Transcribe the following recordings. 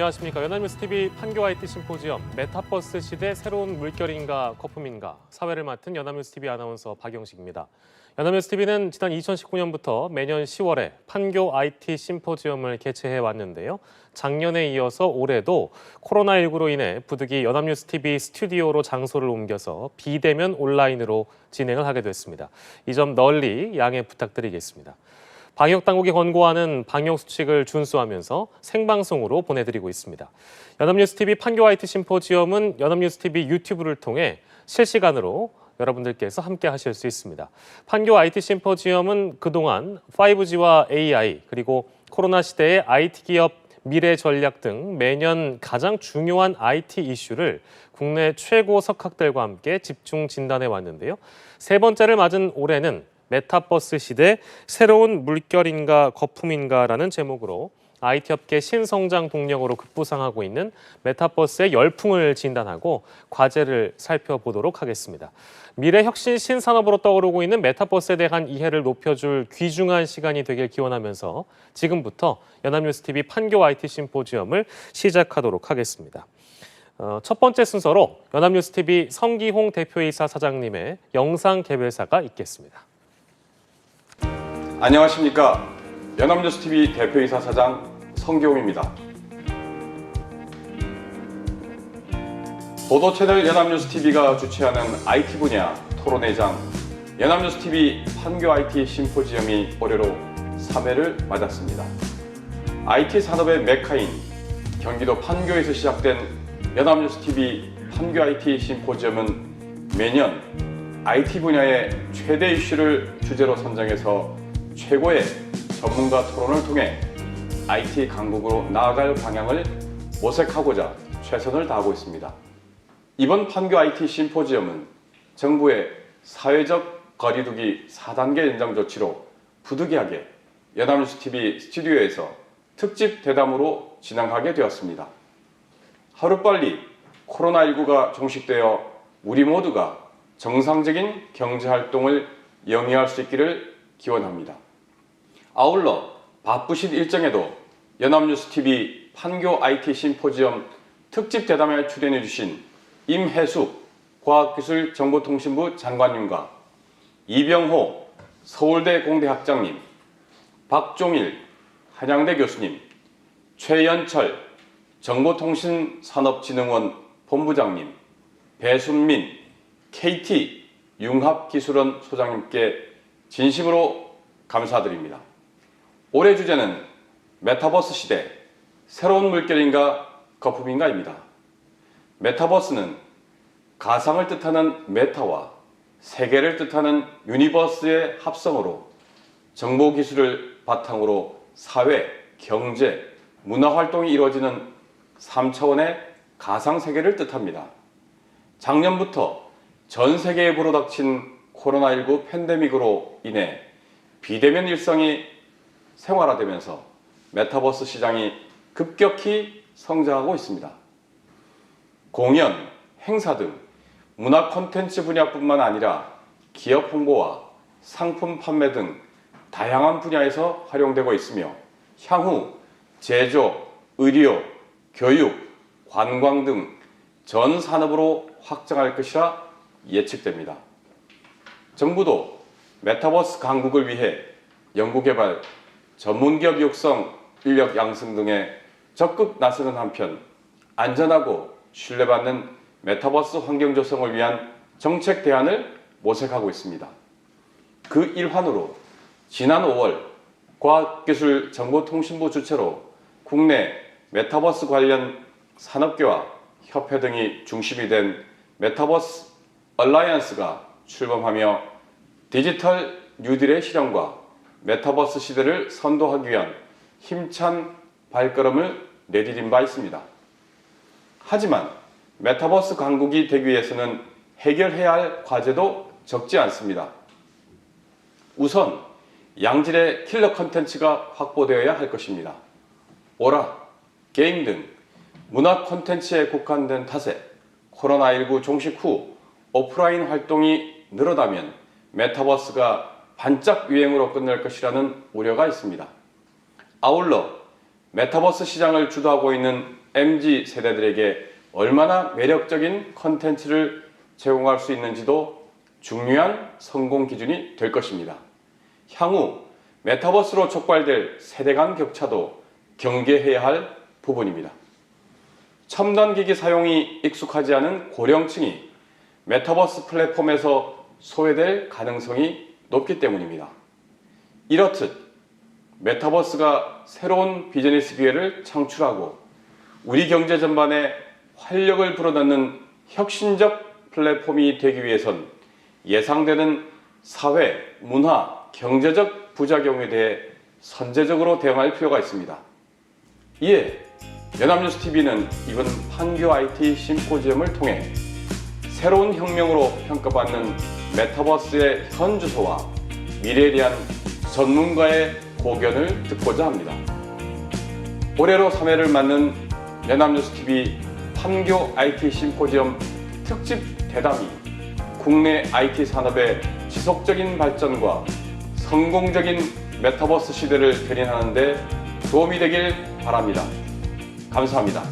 안녕하십니까. 연합뉴스TV 판교 IT 심포지엄 메타버스 시대 새로운 물결인가 거품인가 사회를 맡은 연합뉴스TV 아나운서 박영식입니다. 연합뉴스TV는 지난 2019년부터 매년 10월에 판교 IT 심포지엄을 개최해 왔는데요. 작년에 이어서 올해도 코로나19로 인해 부득이 연합뉴스TV 스튜디오로 장소를 옮겨서 비대면 온라인으로 진행을 하게 됐습니다. 이 점 널리 양해 부탁드리겠습니다. 방역당국이 권고하는 방역수칙을 준수하면서 생방송으로 보내드리고 있습니다. 연합뉴스TV 판교 IT 심포지엄은 연합뉴스TV 유튜브를 통해 실시간으로 여러분들께서 함께 하실 수 있습니다. 판교 IT 심포지엄은 그동안 5G와 AI 그리고 코로나 시대의 IT 기업 미래 전략 등 매년 가장 중요한 IT 이슈를 국내 최고 석학들과 함께 집중 진단해 왔는데요. 세 번째를 맞은 올해는 메타버스 시대 새로운 물결인가 거품인가라는 제목으로 IT 업계 신성장 동력으로 급부상하고 있는 메타버스의 열풍을 진단하고 과제를 살펴보도록 하겠습니다. 미래 혁신 신산업으로 떠오르고 있는 메타버스에 대한 이해를 높여줄 귀중한 시간이 되길 기원하면서 지금부터 연합뉴스TV 판교 IT 심포지엄을 시작하도록 하겠습니다. 첫 번째 순서로 연합뉴스TV 성기홍 대표이사 사장님의 영상 개별사가 있겠습니다. 안녕하십니까. 연합뉴스TV 대표이사 사장 성기홍입니다. 보도채널 연합뉴스TV가 주최하는 IT 분야 토론회장 연합뉴스TV 판교 IT 심포지엄이 올해로 3회를 맞았습니다. IT 산업의 메카인 경기도 판교에서 시작된 연합뉴스TV 판교 IT 심포지엄은 매년 IT 분야의 최대 이슈를 주제로 선정해서 최고의 전문가 토론을 통해 IT 강국으로 나아갈 방향을 모색하고자 최선을 다하고 있습니다. 이번 판교 IT 심포지엄은 정부의 사회적 거리두기 4단계 연장 조치로 부득이하게 연합뉴스TV 스튜디오에서 특집 대담으로 진행하게 되었습니다. 하루빨리 코로나19가 종식되어 우리 모두가 정상적인 경제활동을 영위할 수 있기를 기원합니다. 아울러 바쁘신 일정에도 연합뉴스TV 판교 IT 심포지엄 특집 대담에 출연해 주신 임혜숙 과학기술정보통신부 장관님과 이병호 서울대 공대학장님, 박종일 한양대 교수님, 최연철 정보통신산업진흥원 본부장님, 배순민 KT 융합기술원 소장님께 진심으로 감사드립니다. 올해 주제는 메타버스 시대, 새로운 물결인가 거품인가입니다. 메타버스는 가상을 뜻하는 메타와 세계를 뜻하는 유니버스의 합성어로 정보기술을 바탕으로 사회, 경제, 문화활동이 이루어지는 3차원의 가상세계를 뜻합니다. 작년부터 전 세계에 불어닥친 코로나19 팬데믹으로 인해 비대면 일상이 생활화되면서 메타버스 시장이 급격히 성장하고 있습니다. 공연, 행사 등 문화 콘텐츠 분야뿐만 아니라 기업 홍보와 상품 판매 등 다양한 분야에서 활용되고 있으며 향후 제조, 의료, 교육, 관광 등 전 산업으로 확장할 것이라 예측됩니다. 정부도 메타버스 강국을 위해 연구개발, 전문기업 육성, 인력 양성 등에 적극 나서는 한편 안전하고 신뢰받는 메타버스 환경 조성을 위한 정책 대안을 모색하고 있습니다. 그 일환으로 지난 5월 과학기술정보통신부 주최로 국내 메타버스 관련 산업계와 협회 등이 중심이 된 메타버스 얼라이언스가 출범하며 디지털 뉴딜의 실현과 메타버스 시대를 선도하기 위한 힘찬 발걸음을 내디딘 바 있습니다. 하지만 메타버스 강국이 되기 위해서는 해결해야 할 과제도 적지 않습니다. 우선 양질의 킬러 콘텐츠가 확보되어야 할 것입니다. 오락, 게임 등 문화 콘텐츠에 국한된 탓에 코로나19 종식 후 오프라인 활동이 늘어나면 메타버스가 반짝 유행으로 끝날 것이라는 우려가 있습니다. 아울러 메타버스 시장을 주도하고 있는 MZ 세대들에게 얼마나 매력적인 컨텐츠를 제공할 수 있는지도 중요한 성공 기준이 될 것입니다. 향후 메타버스로 촉발될 세대 간 격차도 경계해야 할 부분입니다. 첨단 기기 사용이 익숙하지 않은 고령층이 메타버스 플랫폼에서 소외될 가능성이 높기 때문입니다. 이렇듯 메타버스가 새로운 비즈니스 기회를 창출하고 우리 경제 전반에 활력을 불어넣는 혁신적 플랫폼이 되기 위해선 예상되는 사회, 문화, 경제적 부작용에 대해 선제적으로 대응할 필요가 있습니다. 이에 연합뉴스TV는 이번 판교 IT 심포지엄을 통해 새로운 혁명으로 평가받는 메타버스의 현주소와 미래에 대한 전문가의 고견을 듣고자 합니다. 올해로 3회를 맞는 연합뉴스TV 판교 IT 심포지엄 특집 대담이 국내 IT 산업의 지속적인 발전과 성공적인 메타버스 시대를 견인하는 데 도움이 되길 바랍니다. 감사합니다.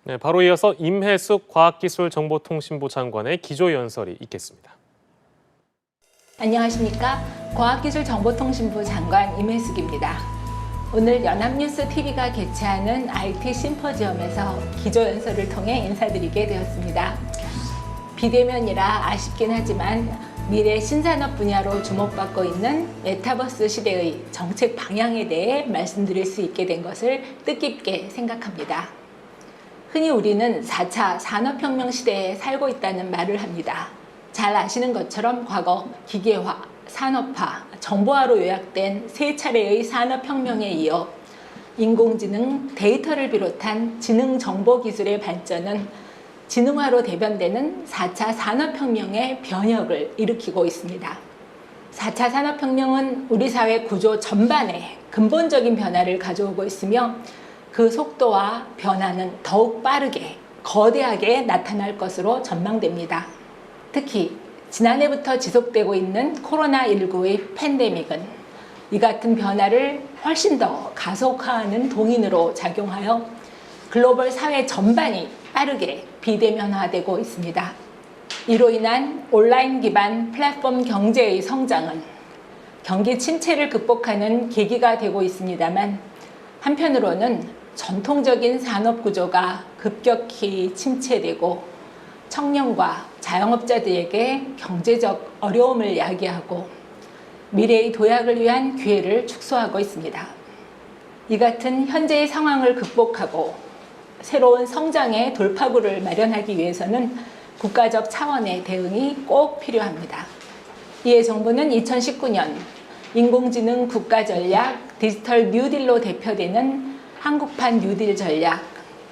네, 바로 이어서 임혜숙 과학기술정보통신부 장관의 기조연설이 있겠습니다. 안녕하십니까. 과학기술정보통신부 장관 임혜숙입니다. 오늘 연합뉴스TV가 개최하는 IT 심포지엄에서 기조연설을 통해 인사드리게 되었습니다. 비대면이라 아쉽긴 하지만 미래 신산업 분야로 주목받고 있는 메타버스 시대의 정책 방향에 대해 말씀드릴 수 있게 된 것을 뜻깊게 생각합니다. 흔히 우리는 4차 산업혁명 시대에 살고 있다는 말을 합니다. 잘 아시는 것처럼 과거 기계화, 산업화, 정보화로 요약된 세 차례의 산업혁명에 이어 인공지능, 데이터를 비롯한 지능정보기술의 발전은 지능화로 대변되는 4차 산업혁명의 변혁을 일으키고 있습니다. 4차 산업혁명은 우리 사회 구조 전반에 근본적인 변화를 가져오고 있으며 그 속도와 변화는 더욱 빠르게, 거대하게 나타날 것으로 전망됩니다. 특히 지난해부터 지속되고 있는 코로나19의 팬데믹은 이 같은 변화를 훨씬 더 가속화하는 동인으로 작용하여 글로벌 사회 전반이 빠르게 비대면화되고 있습니다. 이로 인한 온라인 기반 플랫폼 경제의 성장은 경기 침체를 극복하는 계기가 되고 있습니다만 한편으로는 전통적인 산업 구조가 급격히 침체되고 청년과 자영업자들에게 경제적 어려움을 야기하고 미래의 도약을 위한 기회를 축소하고 있습니다. 이 같은 현재의 상황을 극복하고 새로운 성장의 돌파구를 마련하기 위해서는 국가적 차원의 대응이 꼭 필요합니다. 이에 정부는 2019년 인공지능 국가전략 디지털 뉴딜로 대표되는 한국판 뉴딜 전략,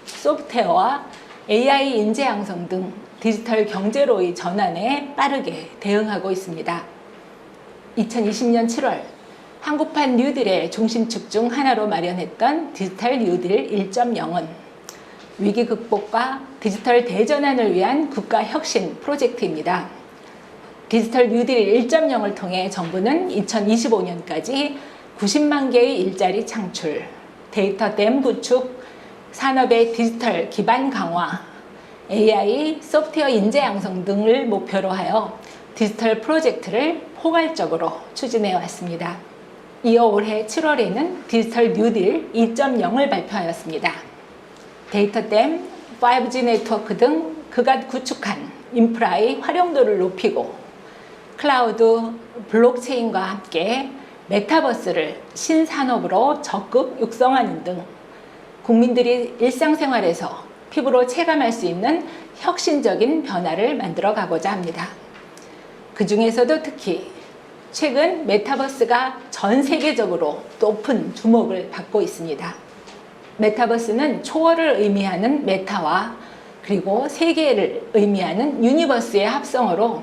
소프트웨어와 AI 인재 양성 등 디지털 경제로의 전환에 빠르게 대응하고 있습니다. 2020년 7월 한국판 뉴딜의 중심축 중 하나로 마련했던 디지털 뉴딜 1.0은 위기 극복과 디지털 대전환을 위한 국가 혁신 프로젝트입니다. 디지털 뉴딜 1.0을 통해 정부는 2025년까지 90만 개의 일자리 창출, 데이터 댐 구축, 산업의 디지털 기반 강화, AI, 소프트웨어 인재 양성 등을 목표로 하여 디지털 프로젝트를 포괄적으로 추진해 왔습니다. 이어 올해 7월에는 디지털 뉴딜 2.0을 발표하였습니다. 데이터댐, 5G 네트워크 등 그간 구축한 인프라의 활용도를 높이고 클라우드, 블록체인과 함께 메타버스를 신산업으로 적극 육성하는 등 국민들이 일상생활에서 피부로 체감할 수 있는 혁신적인 변화를 만들어 가고자 합니다. 그 중에서도 특히 최근 메타버스가 전 세계적으로 높은 주목을 받고 있습니다. 메타버스는 초월을 의미하는 메타와 그리고 세계를 의미하는 유니버스의 합성어로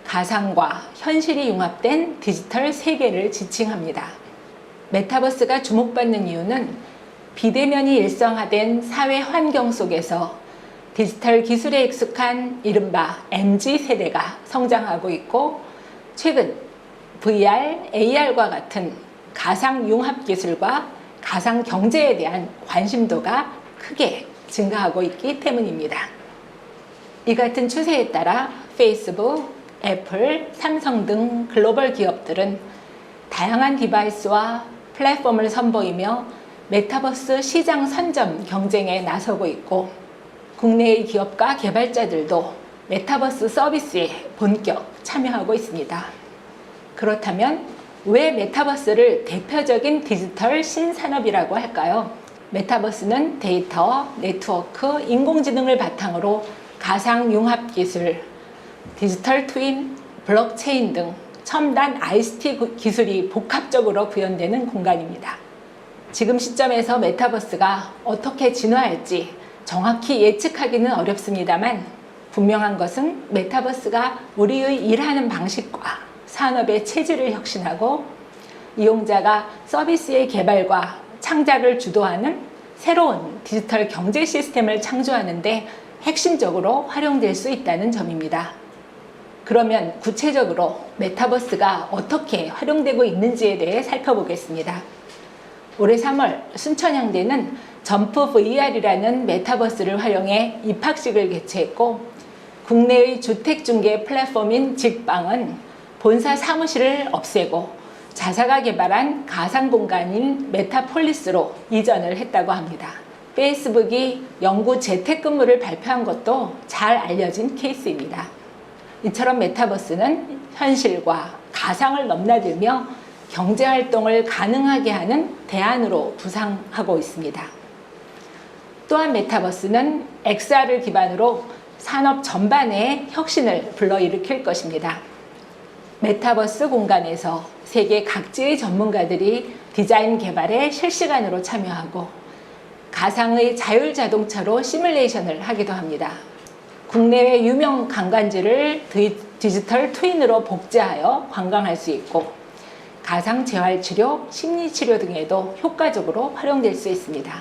가상과 현실이 융합된 디지털 세계를 지칭합니다. 메타버스가 주목받는 이유는 비대면이 일상화된 사회 환경 속에서 디지털 기술에 익숙한 이른바 MZ 세대가 성장하고 있고 최근 VR, AR과 같은 가상 융합 기술과 가상 경제에 대한 관심도가 크게 증가하고 있기 때문입니다. 이 같은 추세에 따라 페이스북, 애플, 삼성 등 글로벌 기업들은 다양한 디바이스와 플랫폼을 선보이며 메타버스 시장 선점 경쟁에 나서고 있고, 국내의 기업과 개발자들도 메타버스 서비스에 본격 참여하고 있습니다. 그렇다면 왜 메타버스를 대표적인 디지털 신산업이라고 할까요? 메타버스는 데이터, 네트워크, 인공지능을 바탕으로 가상융합 기술, 디지털 트윈, 블록체인 등 첨단 ICT 기술이 복합적으로 구현되는 공간입니다. 지금 시점에서 메타버스가 어떻게 진화할지 정확히 예측하기는 어렵습니다만, 분명한 것은 메타버스가 우리의 일하는 방식과 산업의 체질을 혁신하고 이용자가 서비스의 개발과 창작을 주도하는 새로운 디지털 경제 시스템을 창조하는 데 핵심적으로 활용될 수 있다는 점입니다. 그러면 구체적으로 메타버스가 어떻게 활용되고 있는지에 대해 살펴보겠습니다. 올해 3월 순천향대는 점프 VR이라는 메타버스를 활용해 입학식을 개최했고, 국내의 주택중개 플랫폼인 직방은 본사 사무실을 없애고 자사가 개발한 가상공간인 메타폴리스로 이전을 했다고 합니다. 페이스북이 영구 재택근무를 발표한 것도 잘 알려진 케이스입니다. 이처럼 메타버스는 현실과 가상을 넘나들며 경제활동을 가능하게 하는 대안으로 부상하고 있습니다. 또한 메타버스는 XR을 기반으로 산업 전반에 혁신을 불러일으킬 것입니다. 메타버스 공간에서 세계 각지의 전문가들이 디자인 개발에 실시간으로 참여하고 가상의 자율자동차로 시뮬레이션을 하기도 합니다. 국내외 유명 관광지를 디지털 트윈으로 복제하여 관광할 수 있고, 가상 재활치료, 심리치료 등에도 효과적으로 활용될 수 있습니다.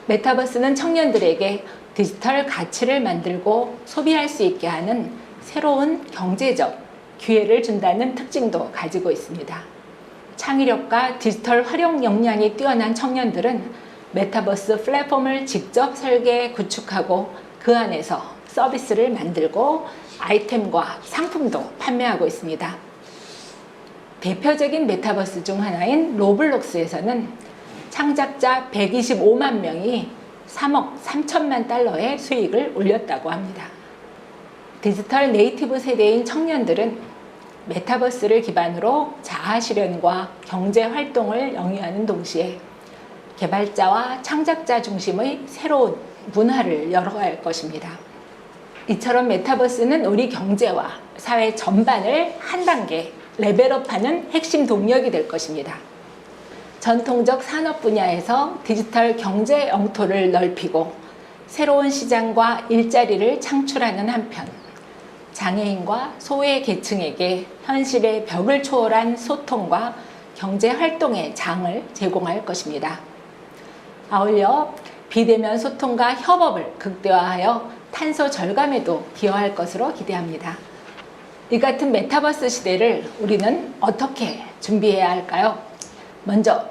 메타버스는 청년들에게 디지털 가치를 만들고 소비할 수 있게 하는 새로운 경제적 기회를 준다는 특징도 가지고 있습니다. 창의력과 디지털 활용 역량이 뛰어난 청년들은 메타버스 플랫폼을 직접 설계, 구축하고 그 안에서 서비스를 만들고 아이템과 상품도 판매하고 있습니다. 대표적인 메타버스 중 하나인 로블록스에서는 창작자 125만 명이 3억 3천만 달러의 수익을 올렸다고 합니다. 디지털 네이티브 세대인 청년들은 메타버스를 기반으로 자아 실현과 경제 활동을 영위하는 동시에 개발자와 창작자 중심의 새로운 문화를 열어갈 것입니다. 이처럼 메타버스는 우리 경제와 사회 전반을 한 단계 레벨업하는 핵심 동력이 될 것입니다. 전통적 산업 분야에서 디지털 경제 영토를 넓히고 새로운 시장과 일자리를 창출하는 한편, 장애인과 소외 계층에게 현실의 벽을 초월한 소통과 경제 활동의 장을 제공할 것입니다. 아울러 비대면 소통과 협업을 극대화하여 탄소 절감에도 기여할 것으로 기대합니다. 이 같은 메타버스 시대를 우리는 어떻게 준비해야 할까요? 먼저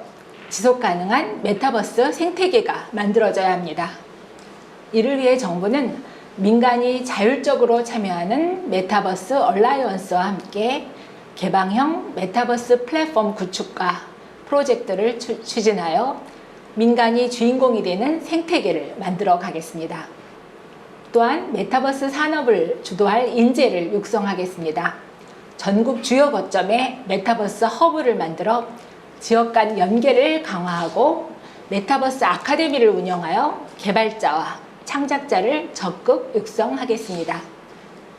지속 가능한 메타버스 생태계가 만들어져야 합니다. 이를 위해 정부는 민간이 자율적으로 참여하는 메타버스 얼라이언스와 함께 개방형 메타버스 플랫폼 구축과 프로젝트를 추진하여 민간이 주인공이 되는 생태계를 만들어 가겠습니다. 또한 메타버스 산업을 주도할 인재를 육성하겠습니다. 전국 주요 거점에 메타버스 허브를 만들어 지역 간 연계를 강화하고 메타버스 아카데미를 운영하여 개발자와 창작자를 적극 육성하겠습니다.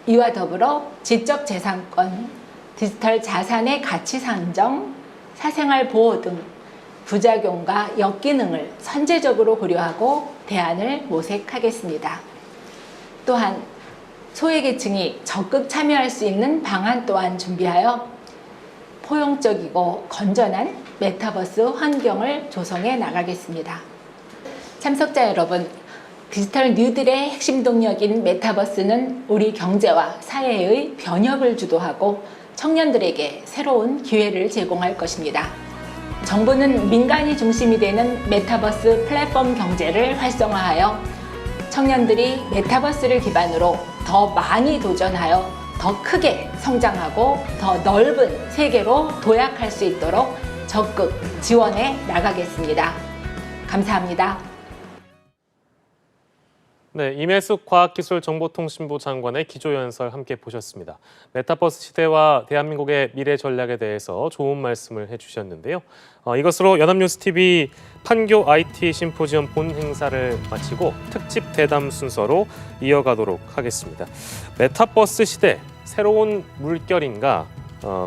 이와 더불어 지적재산권, 디지털 자산의 가치 산정, 사생활 보호 등 부작용과 역기능을 선제적으로 고려하고 대안을 모색하겠습니다. 또한 소외계층이 적극 참여할 수 있는 방안 또한 준비하여 포용적이고 건전한 메타버스 환경을 조성해 나가겠습니다. 참석자 여러분, 디지털 뉴딜의 핵심 동력인 메타버스는 우리 경제와 사회의 변혁을 주도하고 청년들에게 새로운 기회를 제공할 것입니다. 정부는 민간이 중심이 되는 메타버스 플랫폼 경제를 활성화하여 청년들이 메타버스를 기반으로 더 많이 도전하여 더 크게 성장하고 더 넓은 세계로 도약할 수 있도록 적극 지원해 나가겠습니다. 감사합니다. 네, 임혜숙 과학기술정보통신부 장관의 기조연설 함께 보셨습니다. 메타버스 시대와 대한민국의 미래 전략에 대해서 좋은 말씀을 해주셨는데요. 이것으로 연합뉴스TV 판교 IT 심포지엄 본 행사를 마치고 특집 대담 순서로 이어가도록 하겠습니다. 메타버스 시대, 새로운 물결인가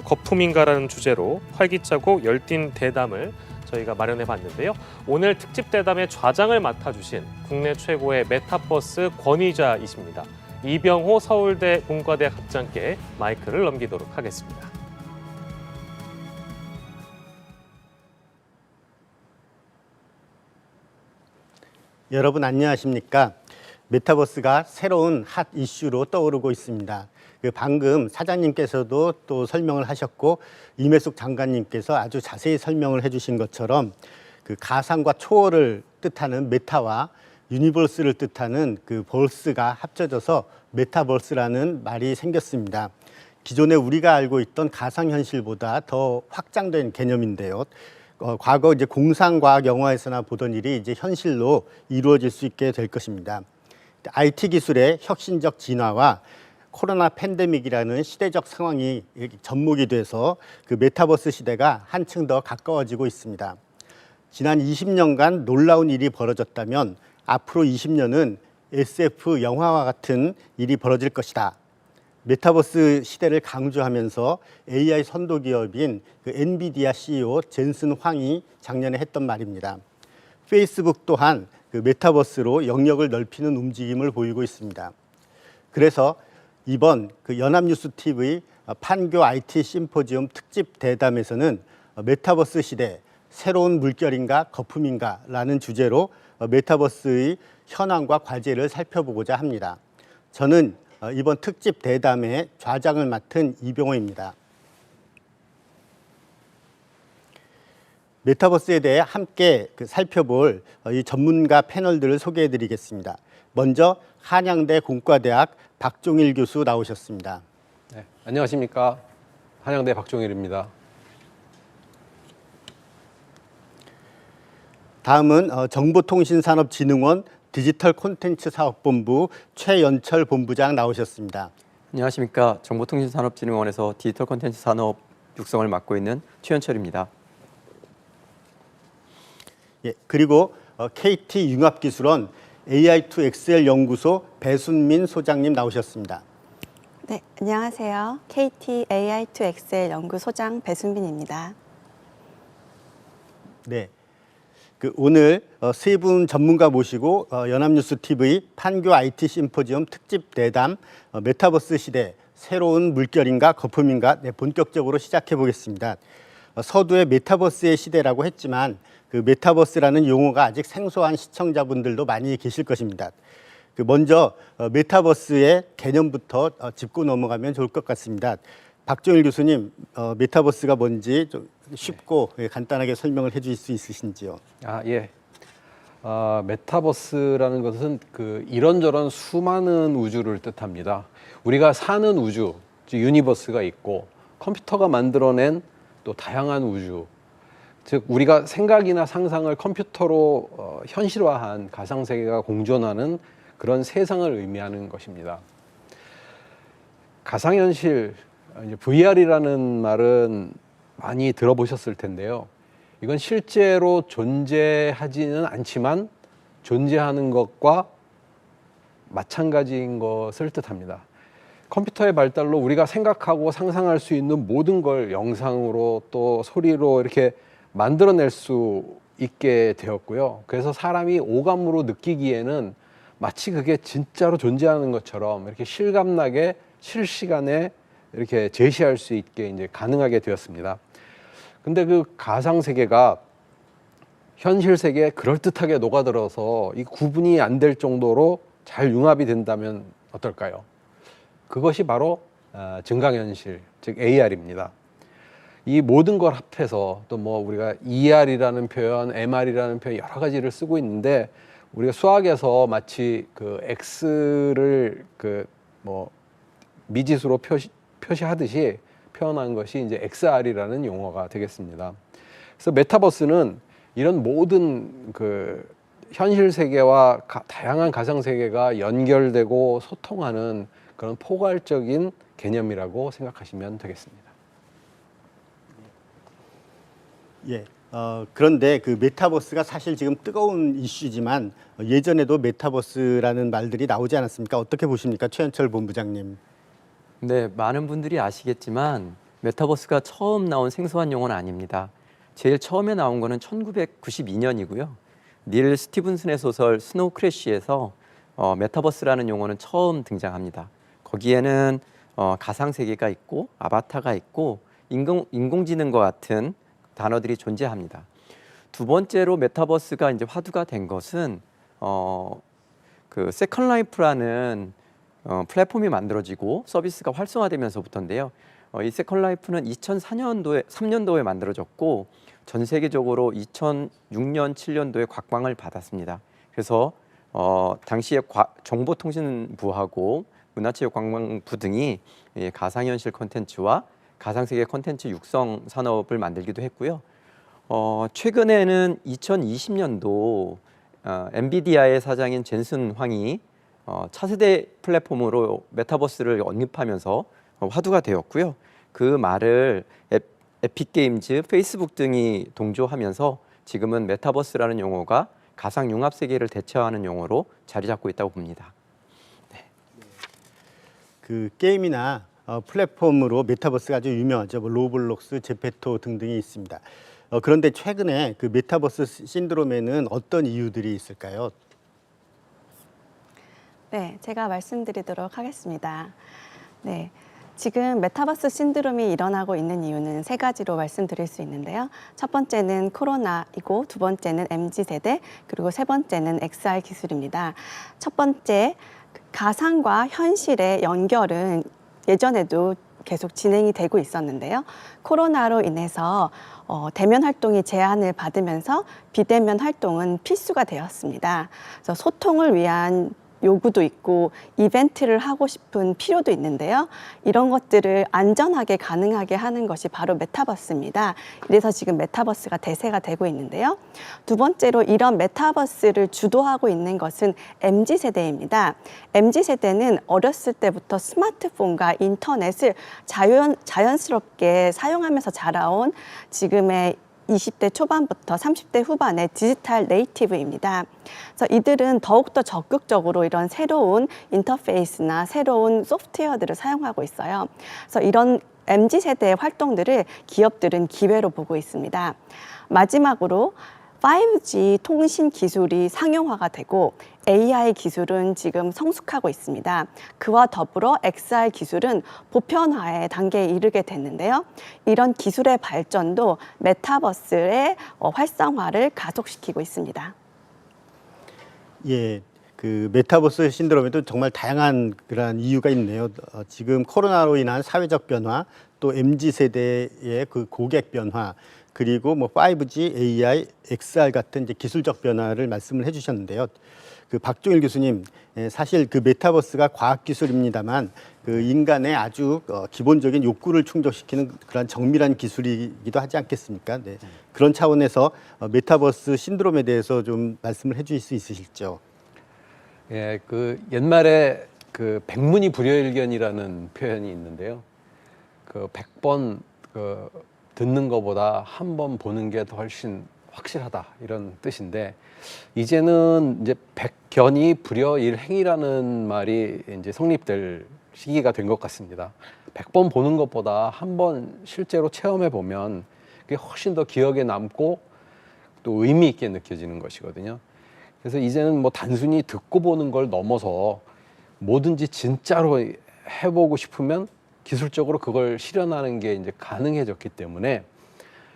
거품인가라는 주제로 활기차고 열띤 대담을 저희가 마련해 봤는데요. 오늘 특집 대담의 좌장을 맡아주신 국내 최고의 메타버스 권위자이십니다. 이병호 서울대 공과대학 학장께 마이크를 넘기도록 하겠습니다. 여러분 안녕하십니까? 메타버스가 새로운 핫 이슈로 떠오르고 있습니다. 방금 사장님께서도 또 설명을 하셨고 임혜숙 장관님께서 아주 자세히 설명을 해주신 것처럼 가상과 초월을 뜻하는 메타와 유니버스를 뜻하는 벌스가 합쳐져서 메타버스라는 말이 생겼습니다. 기존에 우리가 알고 있던 가상현실보다 더 확장된 개념인데요. 과거 이제 공상과학 영화에서나 보던 일이 이제 현실로 이루어질 수 있게 될 것입니다. IT 기술의 혁신적 진화와 코로나 팬데믹이라는 시대적 상황이 접목이 돼서 메타버스 시대가 한층 더 가까워지고 있습니다. 지난 20년간 놀라운 일이 벌어졌다면 앞으로 20년은 SF 영화와 같은 일이 벌어질 것이다. 메타버스 시대를 강조하면서 AI 선도 기업인 엔비디아 CEO 젠슨 황이 작년에 했던 말입니다. 페이스북 또한 메타버스로 영역을 넓히는 움직임을 보이고 있습니다. 그래서 이번 연합뉴스TV 판교 IT 심포지엄 특집 대담에서는 메타버스 시대, 새로운 물결인가 거품인가 라는 주제로 메타버스의 현황과 과제를 살펴보고자 합니다. 저는 이번 특집 대담의 좌장을 맡은 이병호입니다. 메타버스에 대해 함께 살펴볼 이 전문가 패널들을 소개해 드리겠습니다. 먼저 한양대 공과대학 박종일 교수 나오셨습니다. 네, 안녕하십니까. 한양대 박종일입니다. 다음은 정보통신산업진흥원 디지털 콘텐츠 사업본부 최연철 본부장 나오셨습니다. 안녕하십니까. 정보통신산업진흥원에서 디지털 콘텐츠 산업 육성을 맡고 있는 최연철입니다. 예, 그리고 KT융합기술원 AI2XL 연구소 배순민 소장님 나오셨습니다. 네, 안녕하세요. KT AI2XL 연구소장 배순빈입니다. 네, 오늘 세 분 전문가 모시고 연합뉴스TV 판교 IT 심포지엄 특집 대담 메타버스 시대 새로운 물결인가 거품인가 본격적으로 시작해 보겠습니다. 서두에 메타버스의 시대라고 했지만 메타버스라는 용어가 아직 생소한 시청자분들도 많이 계실 것입니다. 먼저 메타버스의 개념부터 짚고 넘어가면 좋을 것 같습니다. 박종일 교수님, 메타버스가 뭔지 좀 쉽고 간단하게 설명을 해주실 수 있으신지요? 예. 메타버스라는 것은 이런저런 수많은 우주를 뜻합니다. 우리가 사는 우주, 즉 유니버스가 있고 컴퓨터가 만들어낸 또 다양한 우주, 즉 우리가 생각이나 상상을 컴퓨터로 현실화한 가상세계가 공존하는 그런 세상을 의미하는 것입니다. 가상현실, VR이라는 말은 많이 들어보셨을 텐데요. 이건 실제로 존재하지는 않지만 존재하는 것과 마찬가지인 것을 뜻합니다. 컴퓨터의 발달로 우리가 생각하고 상상할 수 있는 모든 걸 영상으로 또 소리로 이렇게 만들어낼 수 있게 되었고요. 그래서 사람이 오감으로 느끼기에는 마치 그게 진짜로 존재하는 것처럼 이렇게 실감나게 실시간에 이렇게 제시할 수 있게 이제 가능하게 되었습니다. 근데 가상 세계가 현실 세계에 그럴듯하게 녹아들어서 이 구분이 안 될 정도로 잘 융합이 된다면 어떨까요? 그것이 바로 증강현실, 즉 AR입니다. 이 모든 걸 합해서 또 뭐 우리가 ER이라는 표현, MR이라는 표현 여러 가지를 쓰고 있는데 우리가 수학에서 마치 그 X를 그 뭐 미지수로 표시하듯이 표현한 것이 이제 XR이라는 용어가 되겠습니다. 그래서 메타버스는 이런 모든 그 현실 세계와 다양한 가상 세계가 연결되고 소통하는 그런 포괄적인 개념이라고 생각하시면 되겠습니다. 예. 그런데 그 메타버스가 사실 지금 뜨거운 이슈지만 예전에도 메타버스라는 말들이 나오지 않았습니까? 어떻게 보십니까? 최현철 본부장님. 네, 많은 분들이 아시겠지만 메타버스가 처음 나온 생소한 용어는 아닙니다. 제일 처음에 나온 거는 1992년이고요. 닐 스티븐슨의 소설 스노우 크래쉬에서 메타버스라는 용어는 처음 등장합니다. 거기에는 가상 세계가 있고 아바타가 있고 인공지능과 같은 단어들이 존재합니다. 두 번째로 메타버스가 이제 화두가 된 것은 그 세컨 라이프라는 플랫폼이 만들어지고 서비스가 활성화되면서부터인데요. 이 세컨 라이프는 3년도에 만들어졌고 전 세계적으로 2006년, 7년도에 곽광을 받았습니다. 그래서 당시에 정보통신부하고 문화체육관광부 등이 가상현실 콘텐츠와 가상세계 콘텐츠 육성 산업을 만들기도 했고요. 최근에는 2020년도 엔비디아의 사장인 젠슨 황이 차세대 플랫폼으로 메타버스를 언급하면서 화두가 되었고요. 그 말을 에픽게임즈, 페이스북 등이 동조하면서 지금은 메타버스라는 용어가 가상융합세계를 대체하는 용어로 자리 잡고 있다고 봅니다. 그 게임이나 플랫폼으로 메타버스가 아주 유명하죠. 뭐 로블록스, 제페토 등등이 있습니다. 그런데 최근에 그 메타버스 신드롬에는 어떤 이유들이 있을까요? 네, 제가 말씀드리도록 하겠습니다. 네. 지금 메타버스 신드롬이 일어나고 있는 이유는 세 가지로 말씀드릴 수 있는데요. 첫 번째는 코로나이고 두 번째는 MZ세대 그리고 세 번째는 XR 기술입니다. 첫 번째, 가상과 현실의 연결은 예전에도 계속 진행이 되고 있었는데요. 코로나로 인해서 대면 활동이 제한을 받으면서 비대면 활동은 필수가 되었습니다. 그래서 소통을 위한 요구도 있고 이벤트를 하고 싶은 필요도 있는데요. 이런 것들을 안전하게 가능하게 하는 것이 바로 메타버스입니다. 그래서 지금 메타버스가 대세가 되고 있는데요. 두 번째로 이런 메타버스를 주도하고 있는 것은 MZ세대입니다. MZ세대는 어렸을 때부터 스마트폰과 인터넷을 자연스럽게 사용하면서 자라온 지금의 20대 초반부터 30대 후반의 디지털 네이티브입니다. 그래서 이들은 더욱더 적극적으로 이런 새로운 인터페이스나 새로운 소프트웨어들을 사용하고 있어요. 그래서 이런 MZ세대의 활동들을 기업들은 기회로 보고 있습니다. 마지막으로 5G 통신 기술이 상용화가 되고 AI 기술은 지금 성숙하고 있습니다. 그와 더불어 XR 기술은 보편화의 단계에 이르게 됐는데요. 이런 기술의 발전도 메타버스의 활성화를 가속시키고 있습니다. 예, 그 메타버스 신드롬에도 정말 다양한 그런 이유가 있네요. 지금 코로나로 인한 사회적 변화, 또 MZ세대의 그 고객 변화, 그리고 뭐 5G, AI, XR 같은 이제 기술적 변화를 말씀을 해주셨는데요. 그 박종일 교수님, 사실 그 메타버스가 과학 기술입니다만 그 인간의 아주 기본적인 욕구를 충족시키는 그런 정밀한 기술이기도 하지 않겠습니까? 네. 그런 차원에서 메타버스 신드롬에 대해서 좀 말씀을 해주실 수 있으실죠? 예, 그 옛말에 그 백문이 불여일견이라는 표현이 있는데요. 그 100번 듣는 것보다 한 번 보는 게 더 훨씬 확실하다 이런 뜻인데 이제는 이제 백견이 불여일행이라는 말이 이제 성립될 시기가 된 것 같습니다. 100번 보는 것보다 한 번 실제로 체험해 보면 그게 훨씬 더 기억에 남고 또 의미 있게 느껴지는 것이거든요. 그래서 이제는 뭐 단순히 듣고 보는 걸 넘어서 뭐든지 진짜로 해보고 싶으면 기술적으로 그걸 실현하는 게 이제 가능해졌기 때문에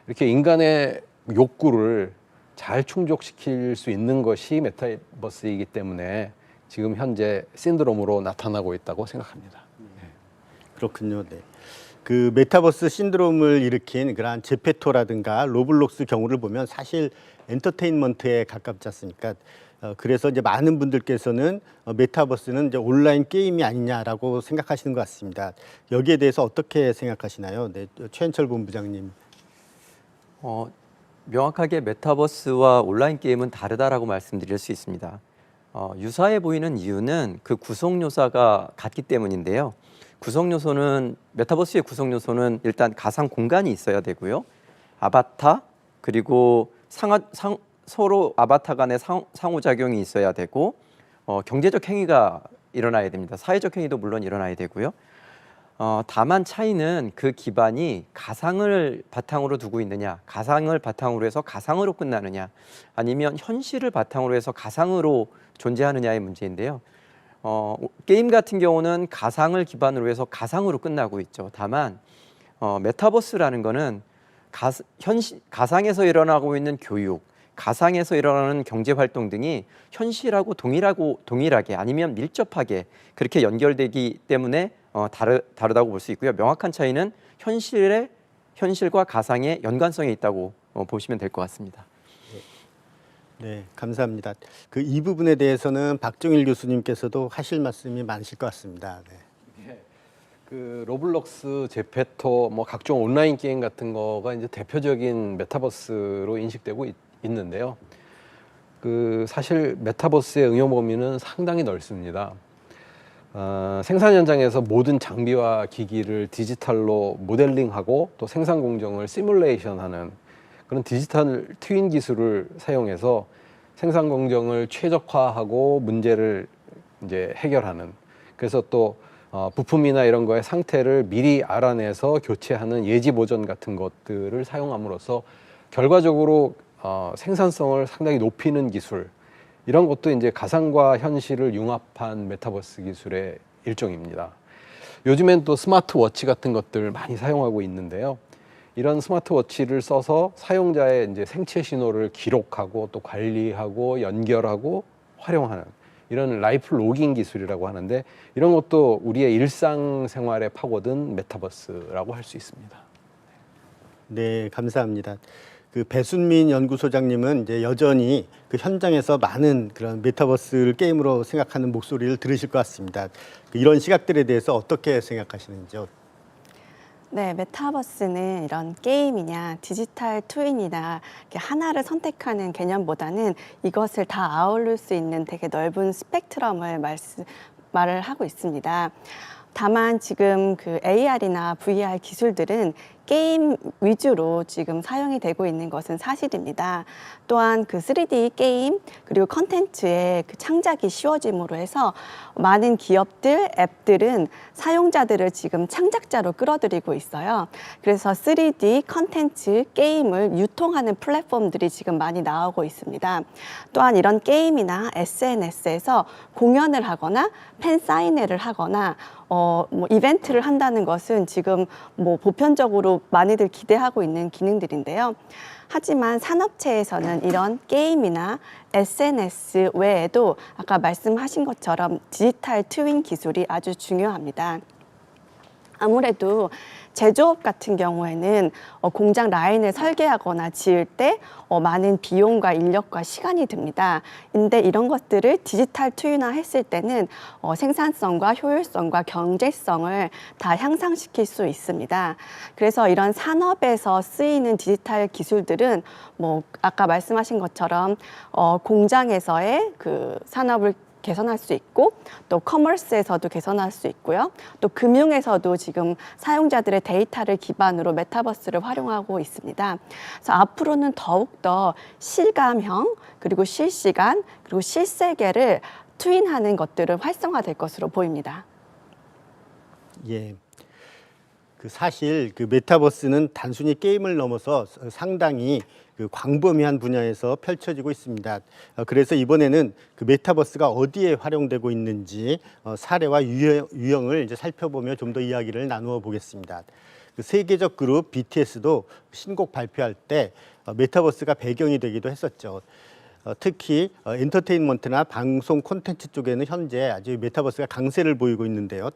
이렇게 인간의 욕구를 잘 충족시킬 수 있는 것이 메타버스이기 때문에 지금 현재 신드롬으로 나타나고 있다고 생각합니다. 그렇군요. 네. 그 메타버스 신드롬을 일으킨 그러한 제페토라든가 로블록스 경우를 보면 사실 엔터테인먼트에 가깝지 않습니까? 그래서 이제 많은 분들께서는 메타버스는 이제 온라인 게임이 아니냐라고 생각하시는 것 같습니다. 여기에 대해서 어떻게 생각하시나요? 네, 최현철 본부장님. 명확하게 메타버스와 온라인 게임은 다르다라고 말씀드릴 수 있습니다. 유사해 보이는 이유는 그 구성 요소가 같기 때문인데요. 구성 요소는 메타버스의 구성 요소는 일단 가상 공간이 있어야 되고요. 아바타 그리고 서로 아바타 간의 상호작용이 있어야 되고 경제적 행위가 일어나야 됩니다. 사회적 행위도 물론 일어나야 되고요. 다만 차이는 그 기반이 가상을 바탕으로 두고 있느냐, 가상을 바탕으로 해서 가상으로 끝나느냐, 아니면 현실을 바탕으로 해서 가상으로 존재하느냐의 문제인데요. 게임 같은 경우는 가상을 기반으로 해서 가상으로 끝나고 있죠. 다만 메타버스라는 거는 가상에서 일어나고 있는 교육, 가상에서 일어나는 경제 활동 등이 현실하고 동일하게 아니면 밀접하게 그렇게 연결되기 때문에 다르다고 볼 수 있고요. 명확한 차이는 현실과 가상의 연관성에 있다고 보시면 될 것 같습니다. 네, 감사합니다. 그 이 부분에 대해서는 박정일 교수님께서도 하실 말씀이 많으실 것 같습니다. 네. 그 로블록스, 제페토, 뭐 각종 온라인 게임 같은 거가 이제 대표적인 메타버스로 인식되고 있는데요. 그 사실 메타버스의 응용 범위는 상당히 넓습니다. 생산 현장에서 모든 장비와 기기를 디지털로 모델링하고 또 생산 공정을 시뮬레이션하는 그런 디지털 트윈 기술을 사용해서 생산 공정을 최적화하고 문제를 이제 해결하는, 그래서 또 부품이나 이런 거의 상태를 미리 알아내서 교체하는 예지 보전 같은 것들을 사용함으로써 결과적으로 생산성을 상당히 높이는 기술, 이런 것도 이제 가상과 현실을 융합한 메타버스 기술의 일종입니다. 요즘엔 또 스마트워치 같은 것들 많이 사용하고 있는데요. 이런 스마트워치를 써서 사용자의 이제 생체 신호를 기록하고 또 관리하고 연결하고 활용하는 이런 라이프 로깅 기술이라고 하는데, 이런 것도 우리의 일상생활에 파고든 메타버스라고 할 수 있습니다. 네, 감사합니다. 그 배순민 연구소장님은 이제 여전히 그 현장에서 많은 그런 메타버스를 게임으로 생각하는 목소리를 들으실 것 같습니다. 이런 시각들에 대해서 어떻게 생각하시는지요? 네, 메타버스는 이런 게임이냐 디지털 트윈이나 이렇게 하나를 선택하는 개념보다는 이것을 다 아우를 수 있는 되게 넓은 스펙트럼을 말을 하고 있습니다. 다만 지금 그 AR이나 VR 기술들은 게임 위주로 지금 사용이 되고 있는 것은 사실입니다. 또한 그 3D 게임 그리고 컨텐츠의 그 창작이 쉬워짐으로 해서 많은 기업들, 앱들은 사용자들을 지금 창작자로 끌어들이고 있어요. 그래서 3D 컨텐츠, 게임을 유통하는 플랫폼들이 지금 많이 나오고 있습니다. 또한 이런 게임이나 SNS에서 공연을 하거나 팬 사인회를 하거나 뭐 이벤트를 한다는 것은 지금 뭐 보편적으로 많이들 기대하고 있는 기능들인데요. 하지만 산업체에서는 이런 게임이나 SNS 외에도 아까 말씀하신 것처럼 디지털 트윈 기술이 아주 중요합니다. 아무래도 제조업 같은 경우에는 공장 라인을 설계하거나 지을 때 많은 비용과 인력과 시간이 듭니다. 근데 이런 것들을 디지털 트윈화했을 때는 생산성과 효율성과 경제성을 다 향상시킬 수 있습니다. 그래서 이런 산업에서 쓰이는 디지털 기술들은 뭐 아까 말씀하신 것처럼 공장에서의 그 산업을 개선할 수 있고 또 커머스에서도 개선할 수 있고요. 또 금융에서도 지금 사용자들의 데이터를 기반으로 메타버스를 활용하고 있습니다. 그래서 앞으로는 더욱더 실감형 그리고 실시간 그리고 실세계를 트윈하는 것들은 활성화될 것으로 보입니다. 예. 그 사실 그 메타버스는 단순히 게임을 넘어서 상당히 그 광범위한 분야에서 펼쳐지고 있습니다. 그래서 이번에는 그 메타버스가 어디에 활용되고 있는지 사례와 유형을 이제 살펴보며 좀 더 이야기를 나누어 보겠습니다. 그 세계적 그룹 BTS도 신곡 발표할 때 메타버스가 배경이 되기도 했었죠. 특히 엔터테인먼트나 방송 콘텐츠 쪽에는 현재 아주 메타버스가 강세를 보이고 있는데요.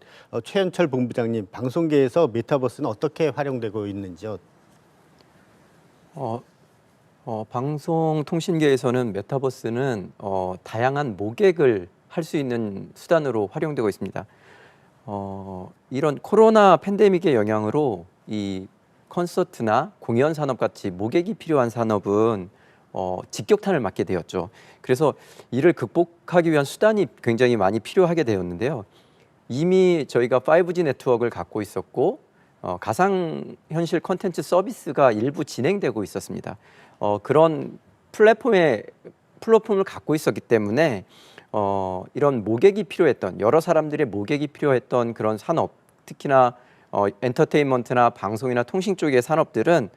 최현철 본부장님, 방송계에서 메타버스는 어떻게 활용되고 있는지요? 방송통신계에서는 메타버스는 다양한 모객을 할 수 있는 수단으로 활용되고 있습니다. 이런 코로나 팬데믹의 영향으로 이 콘서트나 공연 산업 같이 모객이 필요한 산업은 직격탄을 맞게 되었죠. 그래서 이를 극복하기 위한 수단이 굉장히 많이 필요하게 되었는데요. 이미 저희가 5G 네트워크를 갖고 있었고 가상현실 콘텐츠 서비스가 일부 진행되고 있었습니다. 그런 플랫폼을 갖고 있었기 때문에 이런 모객이 필요했던 여러 사람들의 모객이 필요했던 그런 산업, 특히나 엔터테인먼트나 방송이나 통신 쪽의 산업들은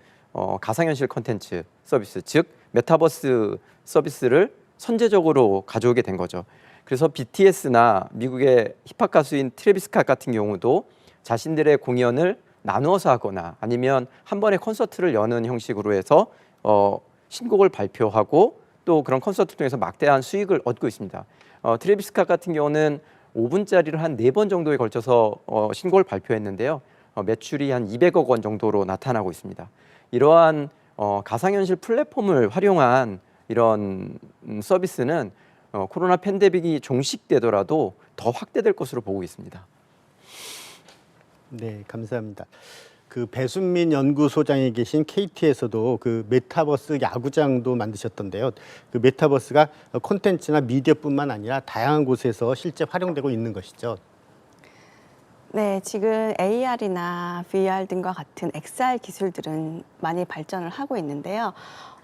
가상현실 콘텐츠 서비스, 즉 메타버스 서비스를 선제적으로 가져오게 된 거죠. 그래서 BTS나 미국의 힙합 가수인 트래비스 스캇 같은 경우도 자신들의 공연을 나누어서 하거나 아니면 한 번에 콘서트를 여는 형식으로 해서 신곡을 발표하고 또 그런 콘서트를 통해서 막대한 수익을 얻고 있습니다. 트래비스 스캇 같은 경우는 5분짜리를 한 4번 정도에 걸쳐서 신곡을 발표했는데요. 매출이 한 200억 원 정도로 나타나고 있습니다. 이러한 가상현실 플랫폼을 활용한 이런 서비스는 코로나 팬데믹이 종식되더라도 더 확대될 것으로 보고 있습니다. 네, 감사합니다. 그 배순민 연구소장이 계신 KT에서도 그 메타버스 야구장도 만드셨던데요. 그 메타버스가 콘텐츠나 미디어뿐만 아니라 다양한 곳에서 실제 활용되고 있는 것이죠. 네, 지금 AR이나 VR 등과 같은 XR 기술들은 많이 발전을 하고 있는데요.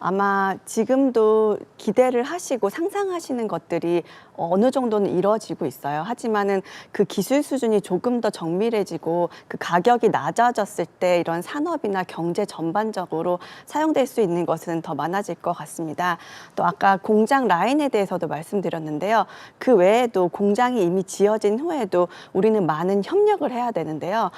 아마 지금도 기대를 하시고 상상하시는 것들이 어느 정도는 이루어지고 있어요. 하지만은 그 기술 수준이 조금 더 정밀해지고 그 가격이 낮아졌을 때 이런 산업이나 경제 전반적으로 사용될 수 있는 것은 더 많아질 것 같습니다. 또 아까 공장 라인에 대해서도 말씀드렸는데요. 그 외에도 공장이 이미 지어진 후에도 우리는 많은 협력을 해야 되는데요.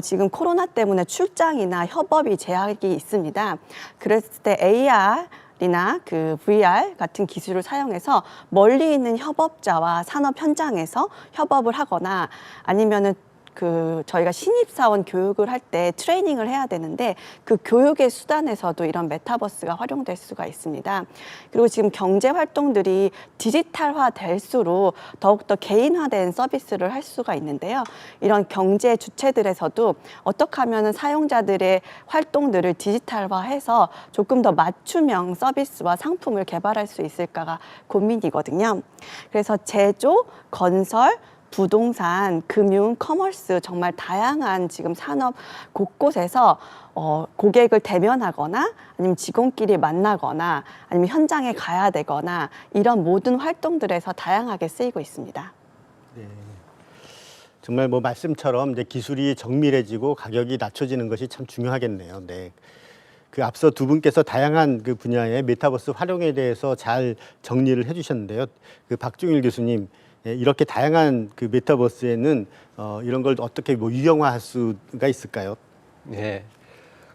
지금 코로나 때문에 출장이나 협업이 제약이 있습니다. 그랬을 때 AR이나 그 VR 같은 기술을 사용해서 멀리 있는 협업자와 산업 현장에서 협업을 하거나 아니면은 그 저희가 신입사원 교육을 할 때 트레이닝을 해야 되는데 그 교육의 수단에서도 이런 메타버스가 활용될 수가 있습니다. 그리고 지금 경제 활동들이 디지털화 될수록 더욱더 개인화된 서비스를 할 수가 있는데요. 이런 경제 주체들에서도 어떻게 하면 사용자들의 활동들을 디지털화해서 조금 더 맞춤형 서비스와 상품을 개발할 수 있을까가 고민이거든요. 그래서 제조, 건설, 부동산, 금융, 커머스 정말 다양한 지금 산업 곳곳에서 고객을 대면하거나 아니면 직원끼리 만나거나 아니면 현장에 가야 되거나 이런 모든 활동들에서 다양하게 쓰이고 있습니다. 네. 정말 뭐 말씀처럼 이제 기술이 정밀해지고 가격이 낮춰지는 것이 참 중요하겠네요. 네. 그 앞서 두 분께서 다양한 그 분야의 메타버스 활용에 대해서 잘 정리를 해주셨는데요. 그 박종일 교수님. 이렇게 다양한 그 메타버스에는 이런 걸 어떻게 뭐 유형화할 수가 있을까요? 네,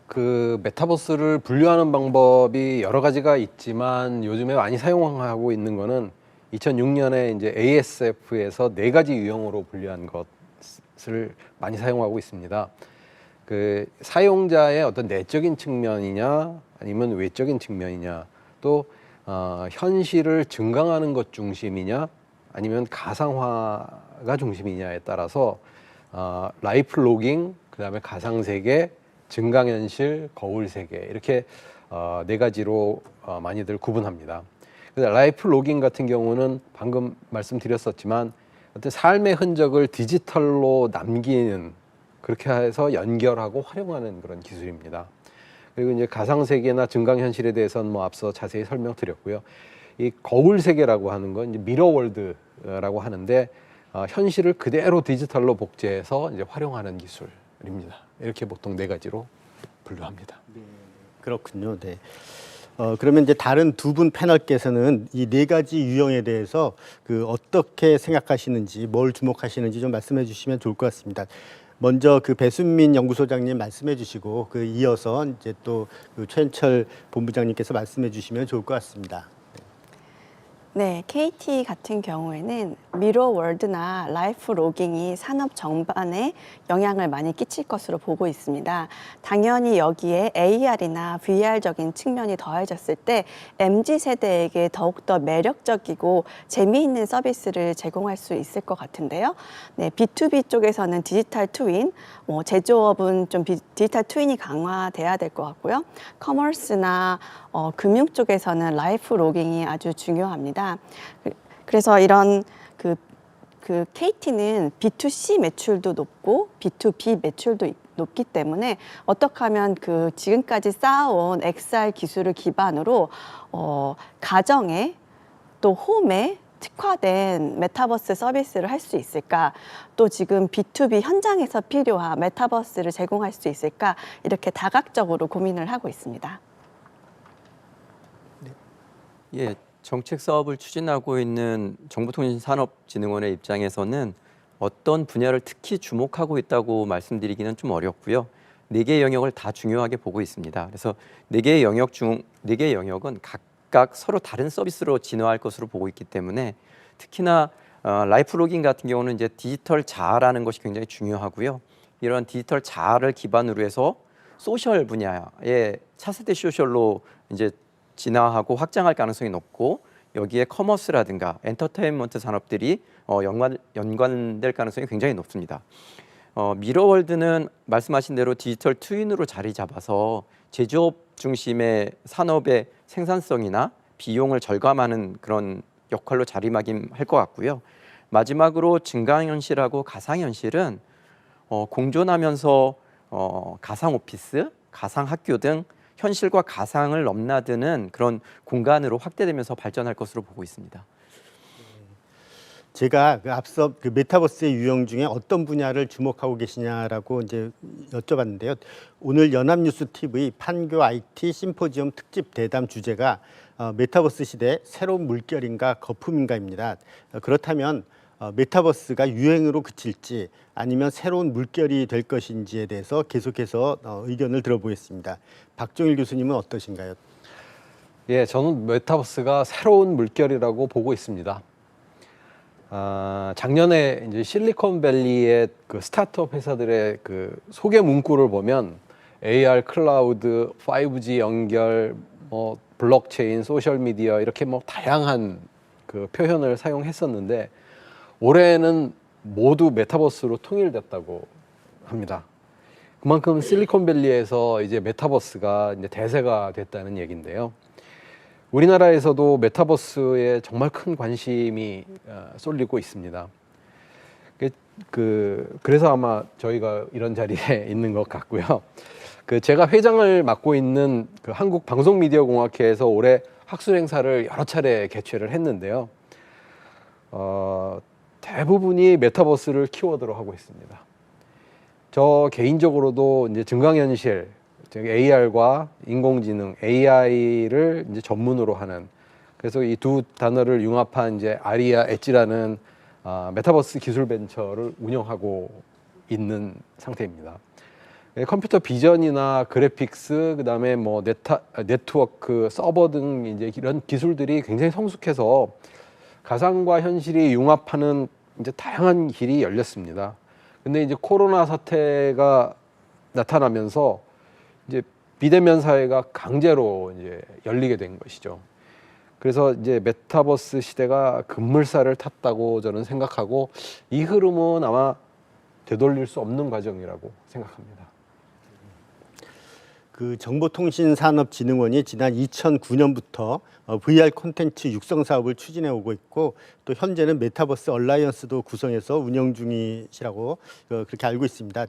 그 메타버스를 분류하는 방법이 여러 가지가 있지만 요즘에 많이 사용하고 있는 거는 2006년에 이제 ASF에서 4가지 유형으로 분류한 것을 많이 사용하고 있습니다. 그 사용자의 어떤 내적인 측면이냐 아니면 외적인 측면이냐 또 현실을 증강하는 것 중심이냐 아니면 가상화가 중심이냐에 따라서 라이프 로깅, 그다음에 가상세계, 증강현실, 거울세계 이렇게 4가지로 많이들 구분합니다. 그래서 라이프 로깅 같은 경우는 방금 말씀드렸었지만 어떤 삶의 흔적을 디지털로 남기는 그렇게 해서 연결하고 활용하는 그런 기술입니다. 그리고 이제 가상세계나 증강현실에 대해서는 뭐 앞서 자세히 설명드렸고요. 이 거울 세계라고 하는 건 이제 미러월드라고 하는데 현실을 그대로 디지털로 복제해서 이제 활용하는 기술입니다. 이렇게 보통 4가지로 분류합니다. 네, 그렇군요. 네. 그러면 이제 다른 두 분 패널께서는 이 4가지 유형에 대해서 그 어떻게 생각하시는지, 뭘 주목하시는지 좀 말씀해 주시면 좋을 것 같습니다. 먼저 그 배순민 연구소장님 말씀해 주시고 그 이어서 이제 또 그 최현철 본부장님께서 말씀해 주시면 좋을 것 같습니다. 네, KT 같은 경우에는 미러월드나 라이프 로깅이 산업 전반에 영향을 많이 끼칠 것으로 보고 있습니다. 당연히 여기에 AR이나 VR적인 측면이 더해졌을 때 MZ세대에게 더욱더 매력적이고 재미있는 서비스를 제공할 수 있을 것 같은데요. 네, B2B 쪽에서는 디지털 트윈, 제조업은 좀 디지털 트윈이 강화돼야 될 것 같고요. 커머스나 금융 쪽에서는 라이프 로깅이 아주 중요합니다. 그래서 이런 그 KT는 B2C 매출도 높고 B2B 매출도 높기 때문에 어떻게 하면 그 지금까지 쌓아온 XR 기술을 기반으로 가정에 또 홈에 특화된 메타버스 서비스를 할 수 있을까? 또 지금 B2B 현장에서 필요한 메타버스를 제공할 수 있을까? 이렇게 다각적으로 고민을 하고 있습니다. 예, 정책 사업을 추진하고 있는 정보통신산업진흥원의 입장에서는 어떤 분야를 특히 주목하고 있다고 말씀드리기는 좀 어렵고요. 4개의 영역을 다 중요하게 보고 있습니다. 그래서 4개의 영역 중 4개의 영역은 각각 서로 다른 서비스로 진화할 것으로 보고 있기 때문에 특히나 라이프 로깅 같은 경우는 이제 디지털 자아라는 것이 굉장히 중요하고요. 이런 디지털 자아를 기반으로 해서 소셜 분야의 차세대 소셜로 이제 진화하고 확장할 가능성이 높고 여기에 커머스라든가 엔터테인먼트 산업들이 연관될 가능성이 굉장히 높습니다. 미러월드는 말씀하신 대로 디지털 트윈으로 자리 잡아서 제조업 중심의 산업의 생산성이나 비용을 절감하는 그런 역할로 자리매김할 것 같고요. 마지막으로 증강현실하고 가상현실은 공존하면서 가상 오피스, 가상 학교 등 현실과 가상을 넘나드는 그런 공간으로 확대되면서 발전할 것으로 보고 있습니다. 제가 앞서 메타버스의 유형 중에 어떤 분야를 주목하고 계시냐라고 이제 여쭤봤는데요. 오늘 연합뉴스 TV 판교 IT 심포지엄 특집 대담 주제가 메타버스 시대 새로운 물결인가 거품인가입니다. 그렇다면 메타버스가 유행으로 그칠지 아니면 새로운 물결이 될 것인지에 대해서 계속해서 의견을 들어보겠습니다. 박종일 교수님은 어떠신가요? 예, 저는 메타버스가 새로운 물결이라고 보고 있습니다. 작년에 이제 실리콘밸리의 그 스타트업 회사들의 그 소개 문구를 보면 AR, 클라우드, 5G 연결, 블록체인, 소셜 미디어 이렇게 다양한 그 표현을 사용했었는데 올해는 모두 메타버스로 통일됐다고 합니다. 그만큼 실리콘밸리에서 이제 메타버스가 이제 대세가 됐다는 얘기인데요. 우리나라에서도 메타버스에 정말 큰 관심이 쏠리고 있습니다. 그래서 아마 저희가 이런 자리에 있는 것 같고요. 제가 회장을 맡고 있는 그 한국방송미디어공학회에서 올해 학술 행사를 여러 차례 개최를 했는데요. 대부분이 메타버스를 키워드로 하고 있습니다. 저 개인적으로도 이제 증강현실, 즉 AR과 인공지능 AI를 이제 전문으로 하는, 그래서 이 두 단어를 융합한 이제 아리아 엣지라는 메타버스 기술 벤처를 운영하고 있는 상태입니다. 컴퓨터 비전이나 그래픽스, 그다음에 네트워크, 서버 등 이제 이런 기술들이 굉장히 성숙해서 가상과 현실이 융합하는 이제 다양한 길이 열렸습니다. 근데 이제 코로나 사태가 나타나면서 이제 비대면 사회가 강제로 이제 열리게 된 것이죠. 그래서 이제 메타버스 시대가 급물살을 탔다고 저는 생각하고 이 흐름은 아마 되돌릴 수 없는 과정이라고 생각합니다. 정보통신산업진흥원이 지난 2009년부터 VR 콘텐츠 육성 사업을 추진해 오고 있고 또 현재는 메타버스 얼라이언스도 구성해서 운영 중이시라고 그렇게 알고 있습니다.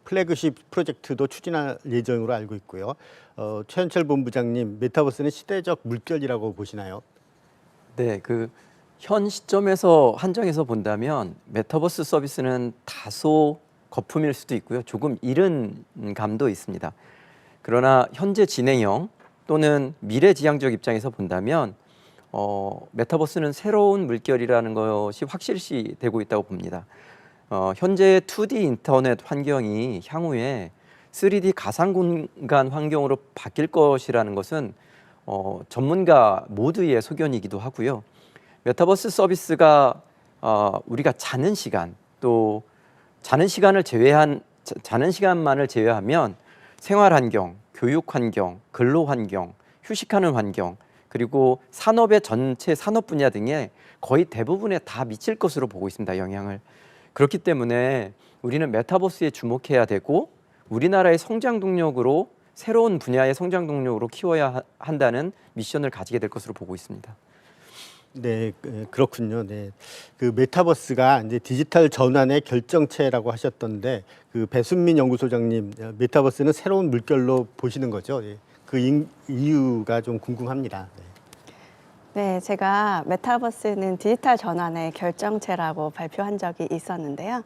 플래그십 프로젝트도 추진할 예정으로 알고 있고요. 최현철 본부장님, 메타버스는 시대적 물결이라고 보시나요? 네, 현 시점에서 한정해서 본다면 메타버스 서비스는 다소 거품일 수도 있고요. 조금 이른 감도 있습니다. 그러나 현재 진행형 또는 미래지향적 입장에서 본다면 메타버스는 새로운 물결이라는 것이 확실시 되고 있다고 봅니다. 현재 2D 인터넷 환경이 향후에 3D 가상공간 환경으로 바뀔 것이라는 것은 전문가 모두의 소견이기도 하고요. 메타버스 서비스가 우리가 자는 시간 또 자는 시간만을 제외하면 생활 환경, 교육 환경, 근로 환경, 휴식하는 환경 그리고 산업의 전체 산업 분야 등에 거의 대부분에 다 미칠 것으로 보고 있습니다. 영향을. 그렇기 때문에 우리는 메타버스에 주목해야 되고 우리나라의 성장 동력으로 새로운 분야의 성장 동력으로 키워야 한다는 미션을 가지게 될 것으로 보고 있습니다. 네, 그렇군요. 네, 그 메타버스가 이제 디지털 전환의 결정체라고 하셨던데 그 배순민 연구소장님, 메타버스는 새로운 물결로 보시는 거죠? 예, 그 이유가 좀 궁금합니다. 네. 네, 제가 메타버스는 디지털 전환의 결정체라고 발표한 적이 있었는데요.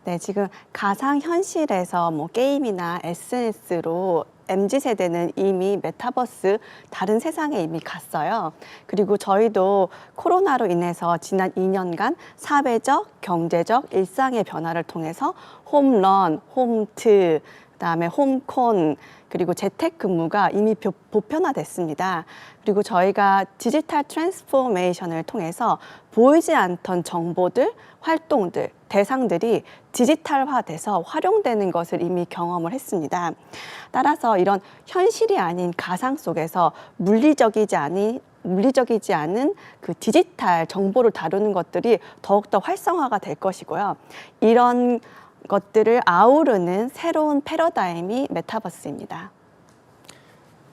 네, 지금 가상현실에서 뭐 게임이나 SNS로 MZ세대는 이미 메타버스 다른 세상에 이미 갔어요. 그리고 저희도 코로나로 인해서 지난 2년간 사회적, 경제적, 일상의 변화를 통해서 홈런, 홈트, 그다음에 홈콘, 그리고 재택근무가 이미 보편화됐습니다. 그리고 저희가 디지털 트랜스포메이션을 통해서 보이지 않던 정보들, 활동들, 대상들이 디지털화돼서 활용되는 것을 이미 경험을 했습니다. 따라서 이런 현실이 아닌 가상 속에서 물리적이지 않은 그 디지털 정보를 다루는 것들이 더욱더 활성화가 될 것이고요. 이런 것들을 아우르는 새로운 패러다임이 메타버스입니다.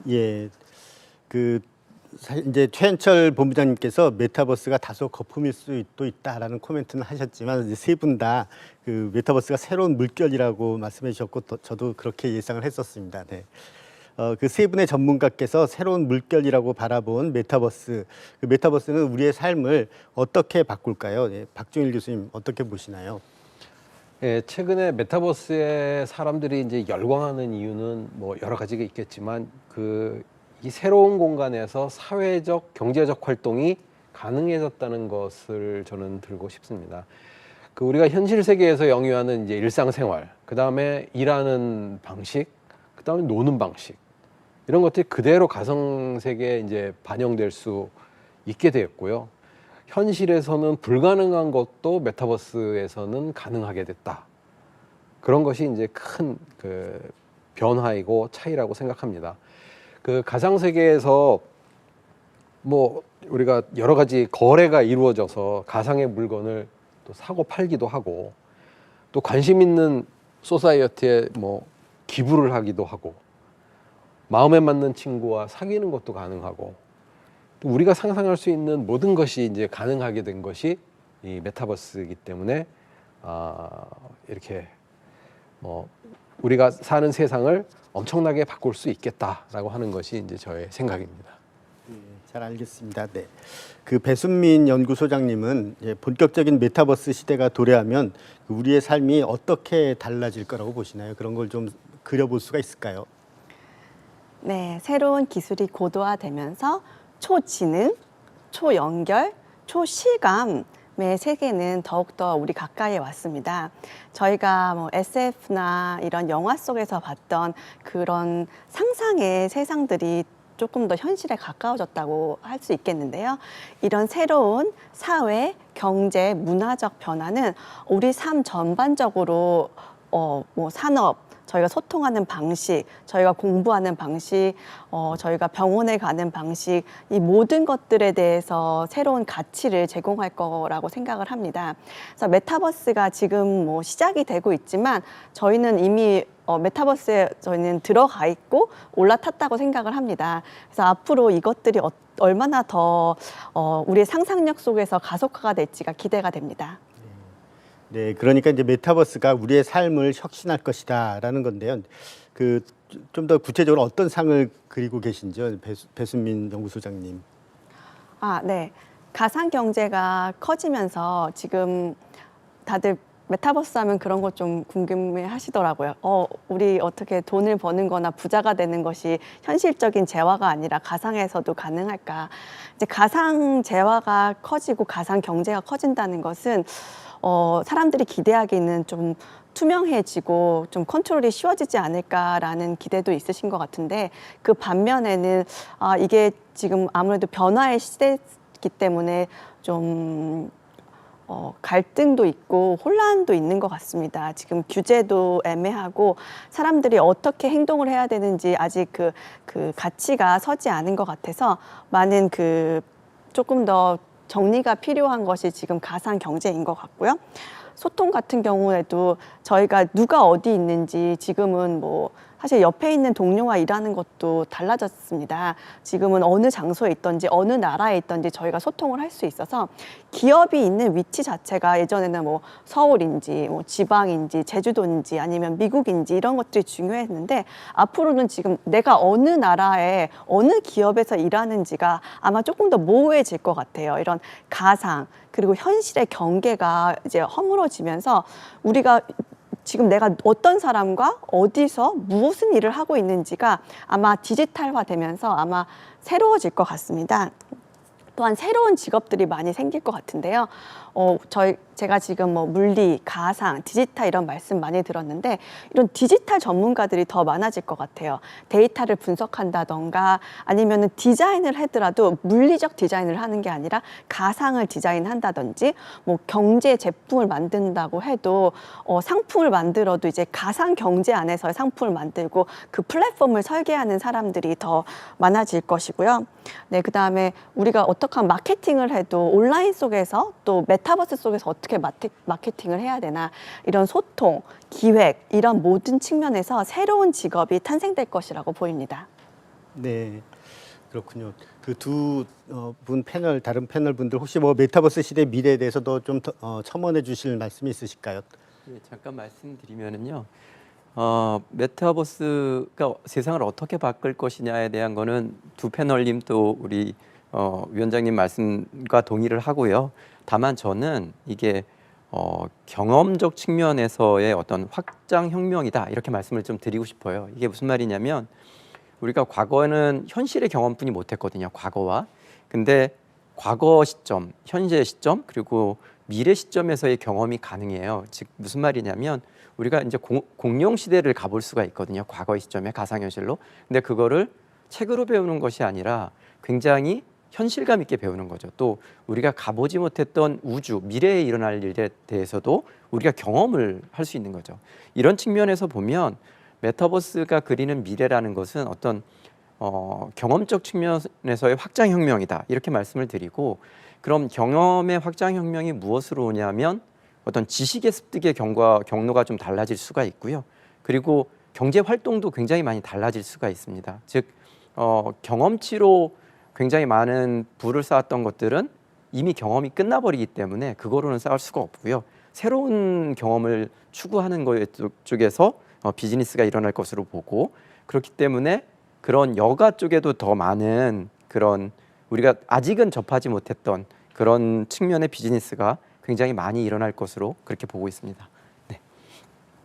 예, 이제 최현철 본부장님께서 메타버스가 다소 거품일 수도 있다라는 코멘트는 하셨지만 세 분 다 그 메타버스가 새로운 물결이라고 말씀해 주셨고 저도 그렇게 예상을 했었습니다. 네. 그 세 분의 전문가께서 새로운 물결이라고 바라본 메타버스, 그 메타버스는 우리의 삶을 어떻게 바꿀까요? 네, 박종일 교수님 어떻게 보시나요? 예, 최근에 메타버스에 사람들이 이제 열광하는 이유는 뭐 여러 가지가 있겠지만 이 새로운 공간에서 사회적, 경제적 활동이 가능해졌다는 것을 저는 들고 싶습니다. 우리가 현실 세계에서 영위하는 이제 일상생활, 그 다음에 일하는 방식, 그 다음에 노는 방식 이런 것들이 그대로 가상 세계에 이제 반영될 수 있게 되었고요. 현실에서는 불가능한 것도 메타버스에서는 가능하게 됐다. 그런 것이 이제 큰 변화이고 차이라고 생각합니다. 가상 세계에서 뭐 우리가 여러 가지 거래가 이루어져서 가상의 물건을 또 사고 팔기도 하고 또 관심 있는 소사이어티에 뭐 기부를 하기도 하고 마음에 맞는 친구와 사귀는 것도 가능하고 또 우리가 상상할 수 있는 모든 것이 이제 가능하게 된 것이 이 메타버스이기 때문에 이렇게 우리가 사는 세상을 엄청나게 바꿀 수 있겠다라고 하는 것이 이제 저의 생각입니다. 잘 알겠습니다. 네. 그 배순민 연구소장님은 본격적인 메타버스 시대가 도래하면 우리의 삶이 어떻게 달라질 거라고 보시나요? 그런 걸 좀 그려볼 수가 있을까요? 네, 새로운 기술이 고도화되면서 초지능, 초연결, 초실감의 세계는 더욱더 우리 가까이에 왔습니다. 저희가 뭐 SF나 이런 영화 속에서 봤던 그런 상상의 세상들이 조금 더 현실에 가까워졌다고 할 수 있겠는데요. 이런 새로운 사회, 경제, 문화적 변화는 우리 삶 전반적으로 뭐 산업, 저희가 소통하는 방식, 저희가 공부하는 방식, 저희가 병원에 가는 방식, 이 모든 것들에 대해서 새로운 가치를 제공할 거라고 생각을 합니다. 그래서 메타버스가 지금 뭐 시작이 되고 있지만 저희는 이미 메타버스에 저희는 들어가 있고 올라탔다고 생각을 합니다. 그래서 앞으로 이것들이 얼마나 더 우리의 상상력 속에서 가속화가 될지가 기대가 됩니다. 네, 그러니까 이제 메타버스가 우리의 삶을 혁신할 것이다라는 건데요. 좀 더 구체적으로 어떤 상을 그리고 계신지요, 배순민 연구소장님? 네. 가상 경제가 커지면서 지금 다들 메타버스 하면 그런 것 좀 궁금해 하시더라고요. 우리 어떻게 돈을 버는 거나 부자가 되는 것이 현실적인 재화가 아니라 가상에서도 가능할까? 이제 가상 재화가 커지고 가상 경제가 커진다는 것은 사람들이 기대하기는 좀 투명해지고 좀 컨트롤이 쉬워지지 않을까라는 기대도 있으신 것 같은데 그 반면에는 이게 지금 아무래도 변화의 시대이기 때문에 좀 갈등도 있고 혼란도 있는 것 같습니다. 지금 규제도 애매하고 사람들이 어떻게 행동을 해야 되는지 아직 그 가치가 서지 않은 것 같아서 많은 조금 더 정리가 필요한 것이 지금 가상 경제인 것 같고요. 소통 같은 경우에도 저희가 누가 어디 있는지 지금은 사실 옆에 있는 동료와 일하는 것도 달라졌습니다. 지금은 어느 장소에 있든지 어느 나라에 있든지 저희가 소통을 할 수 있어서 기업이 있는 위치 자체가 예전에는 서울인지 지방인지 제주도인지 아니면 미국인지 이런 것들이 중요했는데 앞으로는 지금 내가 어느 나라에 어느 기업에서 일하는지가 아마 조금 더 모호해질 것 같아요. 이런 가상 그리고 현실의 경계가 이제 허물어지면서 우리가 지금 내가 어떤 사람과 어디서 무슨 일을 하고 있는지가 아마 디지털화되면서 아마 새로워질 것 같습니다. 또한 새로운 직업들이 많이 생길 것 같은데요. 제가 지금 물리, 가상, 디지털 이런 말씀 많이 들었는데 이런 디지털 전문가들이 더 많아질 것 같아요. 데이터를 분석한다던가 아니면 디자인을 하더라도 물리적 디자인을 하는 게 아니라 가상을 디자인한다든지 경제 제품을 만든다고 해도 상품을 만들어도 이제 가상 경제 안에서 상품을 만들고 그 플랫폼을 설계하는 사람들이 더 많아질 것이고요. 네, 그다음에 우리가 어떻게 하면 마케팅을 해도 온라인 속에서 또 메타버스 속에서 어떻게 마케팅을 해야 되나 이런 소통, 기획 이런 모든 측면에서 새로운 직업이 탄생될 것이라고 보입니다. 네, 그렇군요. 그 두 분 다른 패널 분들 혹시 메타버스 시대 미래에 대해서도 좀 첨언해 주실 말씀이 있으실까요? 네, 잠깐 말씀드리면은요. 메타버스가 세상을 어떻게 바꿀 것이냐에 대한 거는 두 패널님 또 우리 위원장님 말씀과 동의를 하고요. 다만 저는 이게 경험적 측면에서의 어떤 확장 혁명이다 이렇게 말씀을 좀 드리고 싶어요. 이게 무슨 말이냐면 우리가 과거에는 현실의 경험뿐이 못했거든요. 과거와. 근데 과거 시점, 현재 시점 그리고 미래 시점에서의 경험이 가능해요. 즉 무슨 말이냐면 우리가 이제 공룡 시대를 가볼 수가 있거든요. 과거의 시점에 가상현실로. 근데 그거를 책으로 배우는 것이 아니라 굉장히 현실감 있게 배우는 거죠. 또 우리가 가보지 못했던 우주, 미래에 일어날 일에 대해서도 우리가 경험을 할 수 있는 거죠. 이런 측면에서 보면 메타버스가 그리는 미래라는 것은 어떤 경험적 측면에서의 확장혁명이다. 이렇게 말씀을 드리고 그럼 경험의 확장혁명이 무엇으로 오냐면 어떤 지식의 습득의 경로가 좀 달라질 수가 있고요. 그리고 경제 활동도 굉장히 많이 달라질 수가 있습니다. 즉 경험치로 굉장히 많은 부를 쌓았던 것들은 이미 경험이 끝나버리기 때문에 그거로는 쌓을 수가 없고요. 새로운 경험을 추구하는 것 쪽에서 비즈니스가 일어날 것으로 보고 그렇기 때문에 그런 여가 쪽에도 더 많은 그런 우리가 아직은 접하지 못했던 그런 측면의 비즈니스가 굉장히 많이 일어날 것으로 그렇게 보고 있습니다. 네.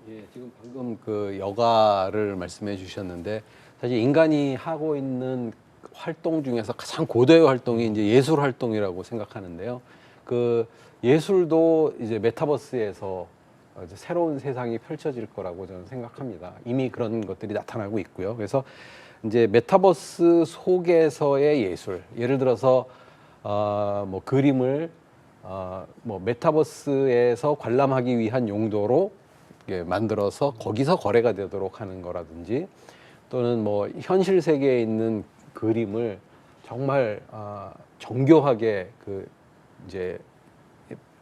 예, 지금 방금 그 여가를 말씀해 주셨는데 사실 인간이 하고 있는 활동 중에서 가장 고도의 활동이 이제 예술 활동이라고 생각하는데요. 그 예술도 이제 메타버스에서 이제 새로운 세상이 펼쳐질 거라고 저는 생각합니다. 이미 그런 것들이 나타나고 있고요. 그래서 이제 메타버스 속에서의 예술, 예를 들어서 그림을 메타버스에서 관람하기 위한 용도로 만들어서 거기서 거래가 되도록 하는 거라든지 또는 현실 세계에 있는 그림을 정말 정교하게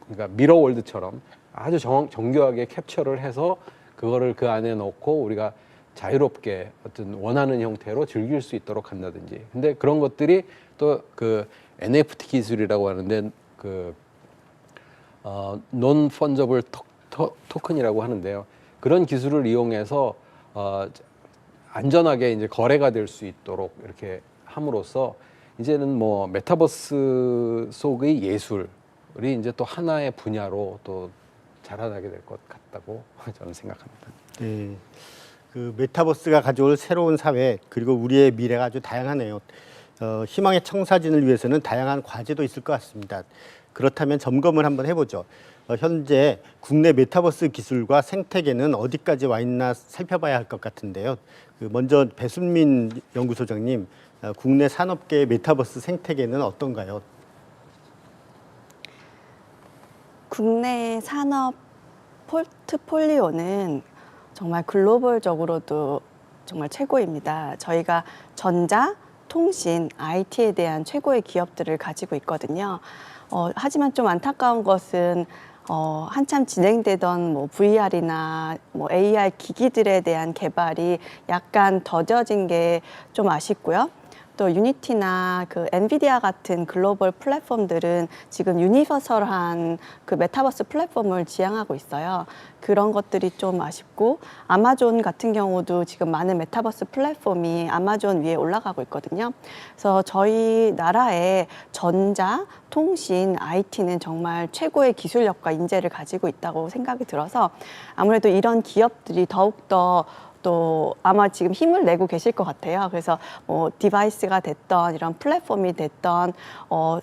그러니까 미러월드처럼 아주 정교하게 캡처를 해서 그거를 그 안에 넣고 우리가 자유롭게 어떤 원하는 형태로 즐길 수 있도록 한다든지. 근데 그런 것들이 또 그 NFT 기술이라고 하는데 non fungible 토큰이라고 하는데요. 그런 기술을 이용해서 안전하게 이제 거래가 될 수 있도록 이렇게 함으로써 이제는 메타버스 속의 예술이 이제 또 하나의 분야로 또 자라나게 될 것 같다고 저는 생각합니다. 네, 그 메타버스가 가져올 새로운 사회 그리고 우리의 미래가 아주 다양하네요. 희망의 청사진을 위해서는 다양한 과제도 있을 것 같습니다. 그렇다면 점검을 한번 해보죠. 현재 국내 메타버스 기술과 생태계는 어디까지 와 있나 살펴봐야 할 것 같은데요. 먼저 배순민 연구소장님, 국내 산업계의 메타버스 생태계는 어떤가요? 국내 산업 포트폴리오는 정말 글로벌적으로도 정말 최고입니다. 저희가 전자, 통신, IT에 대한 최고의 기업들을 가지고 있거든요. 하지만 좀 안타까운 것은 한참 진행되던 뭐 VR이나 뭐 AR 기기들에 대한 개발이 약간 더뎌진 게 좀 아쉽고요. 또 유니티나 그 엔비디아 같은 글로벌 플랫폼들은 지금 유니버설한 그 메타버스 플랫폼을 지향하고 있어요. 그런 것들이 좀 아쉽고, 아마존 같은 경우도 지금 많은 메타버스 플랫폼이 아마존 위에 올라가고 있거든요. 그래서 저희 나라의 전자, 통신, IT는 정말 최고의 기술력과 인재를 가지고 있다고 생각이 들어서 아무래도 이런 기업들이 더욱더 또 아마 지금 힘을 내고 계실 것 같아요. 그래서 뭐 디바이스가 됐던 이런 플랫폼이 됐던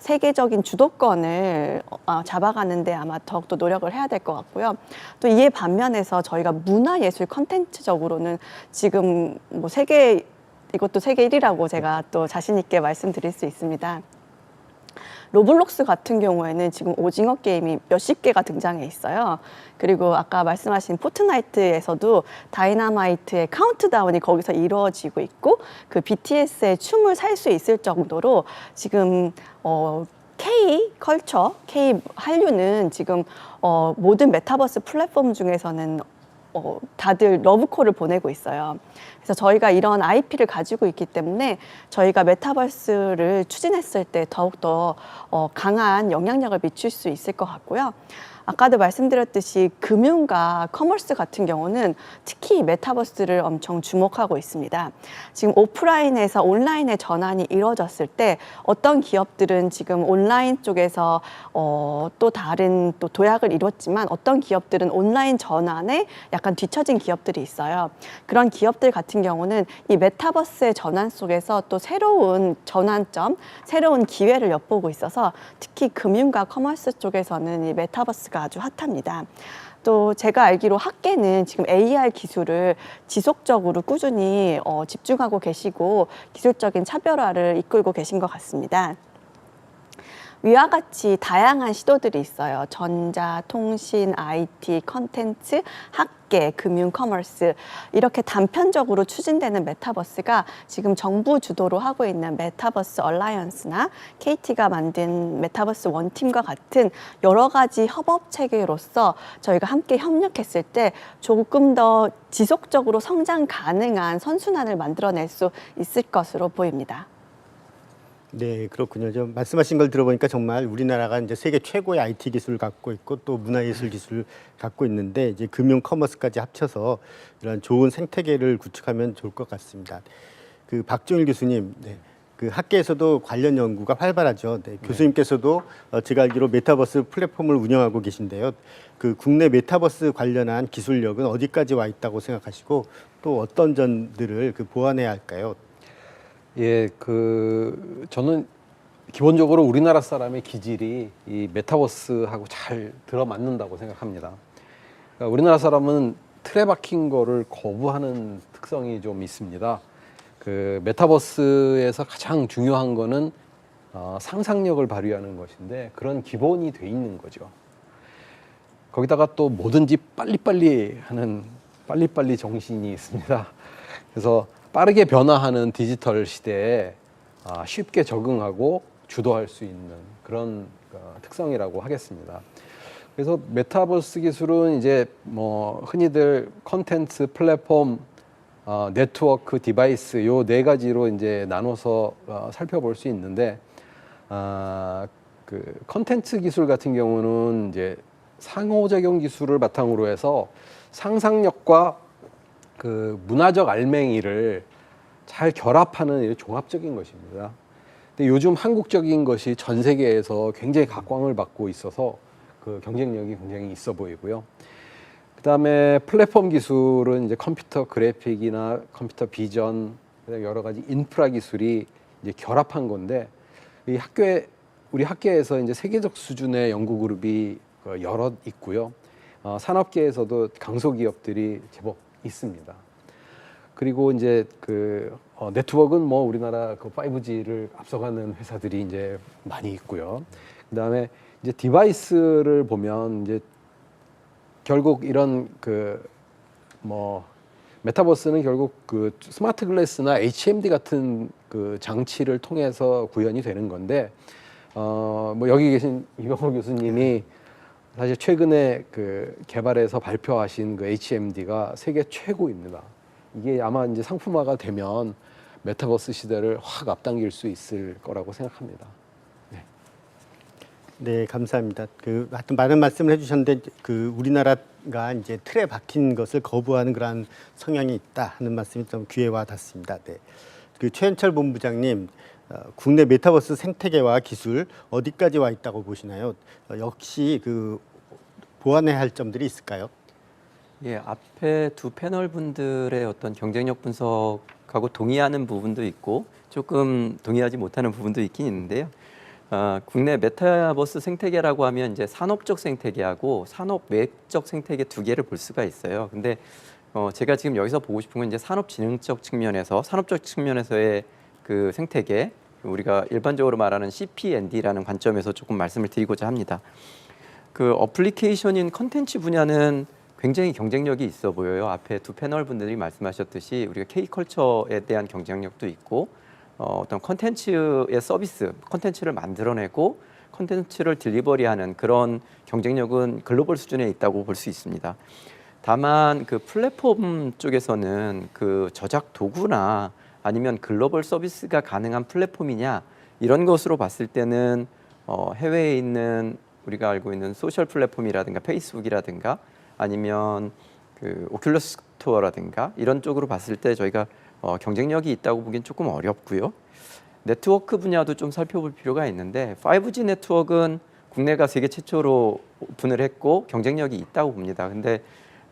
세계적인 주도권을 잡아가는데 아마 더욱더 노력을 해야 될 것 같고요. 또 이에 반면에서 저희가 문화예술 컨텐츠적으로는 지금 뭐 이것도 세계 1위라고 제가 또 자신 있게 말씀드릴 수 있습니다. 로블록스 같은 경우에는 지금 오징어 게임이 몇십 개가 등장해 있어요. 그리고 아까 말씀하신 포트나이트에서도 다이너마이트의 카운트다운이 거기서 이루어지고 있고, 그 BTS의 춤을 살 수 있을 정도로 지금 K 컬처, K 한류는 지금 모든 메타버스 플랫폼 중에서는 다들 러브콜을 보내고 있어요. 그래서 저희가 이런 IP를 가지고 있기 때문에 저희가 메타버스를 추진했을 때 더욱더 강한 영향력을 미칠 수 있을 것 같고요. 아까도 말씀드렸듯이 금융과 커머스 같은 경우는 특히 메타버스를 엄청 주목하고 있습니다. 지금 오프라인에서 온라인의 전환이 이루어졌을 때 어떤 기업들은 지금 온라인 쪽에서 또 다른 또 도약을 이뤘지만, 어떤 기업들은 온라인 전환에 약간 뒤처진 기업들이 있어요. 그런 기업들 같은 경우는 이 메타버스의 전환 속에서 또 새로운 전환점, 새로운 기회를 엿보고 있어서 특히 금융과 커머스 쪽에서는 이 메타버스가 아주 핫합니다. 또 제가 알기로 학계는 지금 AR 기술을 지속적으로 꾸준히 집중하고 계시고 기술적인 차별화를 이끌고 계신 것 같습니다. 위와 같이 다양한 시도들이 있어요. 전자, 통신, IT, 컨텐츠, 학계, 금융, 커머스, 이렇게 단편적으로 추진되는 메타버스가 지금 정부 주도로 하고 있는 메타버스 얼라이언스나 KT가 만든 메타버스 원팀과 같은 여러 가지 협업 체계로서 저희가 함께 협력했을 때 조금 더 지속적으로 성장 가능한 선순환을 만들어낼 수 있을 것으로 보입니다. 네, 그렇군요. 좀 말씀하신 걸 들어보니까 정말 우리나라가 이제 세계 최고의 IT 기술을 갖고 있고 또 문화예술 기술을 갖고 있는데, 이제 금융 커머스까지 합쳐서 이런 좋은 생태계를 구축하면 좋을 것 같습니다. 그 박종일 교수님, 네, 그 학계에서도 관련 연구가 활발하죠. 네, 교수님께서도 제가 알기로 메타버스 플랫폼을 운영하고 계신데요. 그 국내 메타버스 관련한 기술력은 어디까지 와 있다고 생각하시고 또 어떤 점들을 보완해야 할까요? 예, 저는 기본적으로 우리나라 사람의 기질이 이 메타버스하고 잘 들어맞는다고 생각합니다. 그러니까 우리나라 사람은 틀에 박힌 거를 거부하는 특성이 좀 있습니다. 그 메타버스에서 가장 중요한 거는 상상력을 발휘하는 것인데, 그런 기본이 돼 있는 거죠. 거기다가 또 뭐든지 빨리빨리 하는 빨리빨리 정신이 있습니다. 그래서 빠르게 변화하는 디지털 시대에 쉽게 적응하고 주도할 수 있는 그런 특성이라고 하겠습니다. 그래서 메타버스 기술은 이제 뭐 흔히들 컨텐츠, 플랫폼, 네트워크, 디바이스 요 네 가지로 이제 나눠서 살펴볼 수 있는데, 그 컨텐츠 기술 같은 경우는 이제 상호작용 기술을 바탕으로 해서 상상력과 그 문화적 알맹이를 잘 결합하는 종합적인 것입니다. 근데 요즘 한국적인 것이 전 세계에서 굉장히 각광을 받고 있어서 그 경쟁력이 굉장히 있어 보이고요. 그다음에 플랫폼 기술은 이제 컴퓨터 그래픽이나 컴퓨터 비전, 여러 가지 인프라 기술이 이제 결합한 건데, 우리 학계에서 이제 세계적 수준의 연구 그룹이 여럿 있고요. 산업계에서도 강소기업들이 제법 있습니다. 그리고 이제 네트워크는 뭐 우리나라 5G를 앞서가는 회사들이 이제 많이 있고요. 그다음에 이제 디바이스를 보면 이제 결국 이런 메타버스는 결국 그 스마트 글래스나 HMD 같은 그 장치를 통해서 구현이 되는 건데 여기 계신 이병호 교수님이 사실 최근에 그 개발해서 발표하신 그 HMD가 세계 최고입니다. 이게 아마 이제 상품화가 되면 메타버스 시대를 확 앞당길 수 있을 거라고 생각합니다. 네, 감사합니다. 하여튼 많은 말씀을 해주셨는데 우리나라가 이제 틀에 박힌 것을 거부하는 그러한 성향이 있다 하는 말씀이 좀 귀에 와 닿습니다. 네. 최현철 본부장님, 국내 메타버스 생태계와 기술 어디까지 와 있다고 보시나요? 역시 보완해야 할 점들이 있을까요? 예, 앞에 두 패널 분들의 어떤 경쟁력 분석하고 동의하는 부분도 있고 조금 동의하지 못하는 부분도 있긴 있는데요. 국내 메타버스 생태계라고 하면 이제 산업적 생태계하고 산업 외적 생태계 두 개를 볼 수가 있어요. 근데 제가 지금 여기서 보고 싶은 건 이제 산업진흥적 측면에서 산업적 측면에서의 그 생태계, 우리가 일반적으로 말하는 CP&D라는 관점에서 조금 말씀을 드리고자 합니다. 그 어플리케이션인 컨텐츠 분야는 굉장히 경쟁력이 있어 보여요. 앞에 두 패널 분들이 말씀하셨듯이 우리가 K컬처에 대한 경쟁력도 있고 어떤 컨텐츠의 서비스, 컨텐츠를 만들어내고 컨텐츠를 딜리버리하는 그런 경쟁력은 글로벌 수준에 있다고 볼 수 있습니다. 다만 그 플랫폼 쪽에서는 그 저작 도구나 아니면 글로벌 서비스가 가능한 플랫폼이냐 이런 것으로 봤을 때는 해외에 있는 우리가 알고 있는 소셜 플랫폼이라든가 페이스북이라든가 아니면 그 오큘러스 스토어라든가 이런 쪽으로 봤을 때 저희가 경쟁력이 있다고 보기엔 조금 어렵고요. 네트워크 분야도 좀 살펴볼 필요가 있는데 5G 네트워크는 국내가 세계 최초로 오픈을 했고 경쟁력이 있다고 봅니다. 근데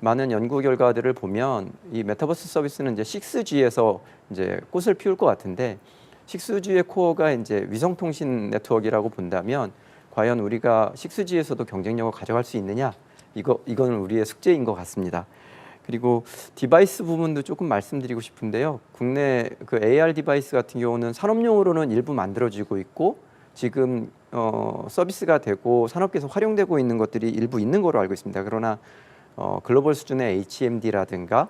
많은 연구 결과들을 보면 이 메타버스 서비스는 이제 6G에서 이제 꽃을 피울 것 같은데 6G의 코어가 이제 위성통신 네트워크라고 본다면 과연 우리가 6G에서도 경쟁력을 가져갈 수 있느냐? 이건 우리의 숙제인 것 같습니다. 그리고 디바이스 부분도 조금 말씀드리고 싶은데요. 국내 그 AR 디바이스 같은 경우는 산업용으로는 일부 만들어지고 있고 지금 서비스가 되고 산업계에서 활용되고 있는 것들이 일부 있는 거로 알고 있습니다. 그러나 글로벌 수준의 HMD라든가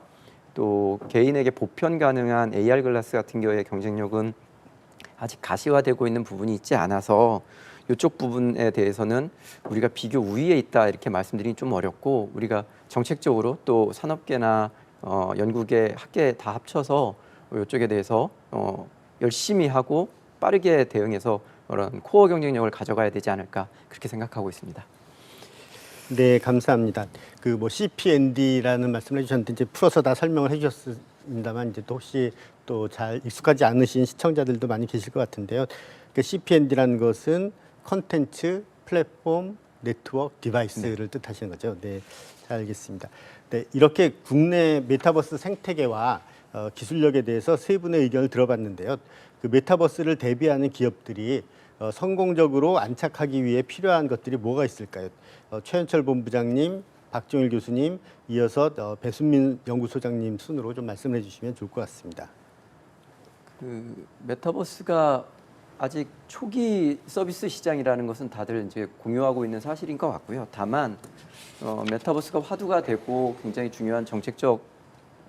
또 개인에게 보편 가능한 AR 글라스 같은 경우의 경쟁력은 아직 가시화되고 있는 부분이 있지 않아서 이쪽 부분에 대해서는 우리가 비교 우위에 있다 이렇게 말씀드리기 좀 어렵고 우리가 정책적으로 또 산업계나 연구계, 학계 다 합쳐서 이쪽에 대해서 열심히 하고 빠르게 대응해서 그런 코어 경쟁력을 가져가야 되지 않을까 그렇게 생각하고 있습니다. 네, 감사합니다. CP&D라는 말씀을 해주셨는데 이제 풀어서 다 설명을 해주셨습니다만 이제 또 혹시 또 잘 익숙하지 않으신 시청자들도 많이 계실 것 같은데요. CP&D라는 것은 컨텐츠, 플랫폼, 네트워크, 디바이스를 뜻하시는 거죠. 네, 잘 알겠습니다. 네, 이렇게 국내 메타버스 생태계와 기술력에 대해서 세 분의 의견을 들어봤는데요. 그 메타버스를 대비하는 기업들이 성공적으로 안착하기 위해 필요한 것들이 뭐가 있을까요? 최현철 본부장님, 박종일 교수님, 이어서 배순민 연구소장님 순으로 좀 말씀해 주시면 좋을 것 같습니다. 그 메타버스가 아직 초기 서비스 시장이라는 것은 다들 이제 공유하고 있는 사실인 것 같고요. 다만 메타버스가 화두가 되고 굉장히 중요한 정책적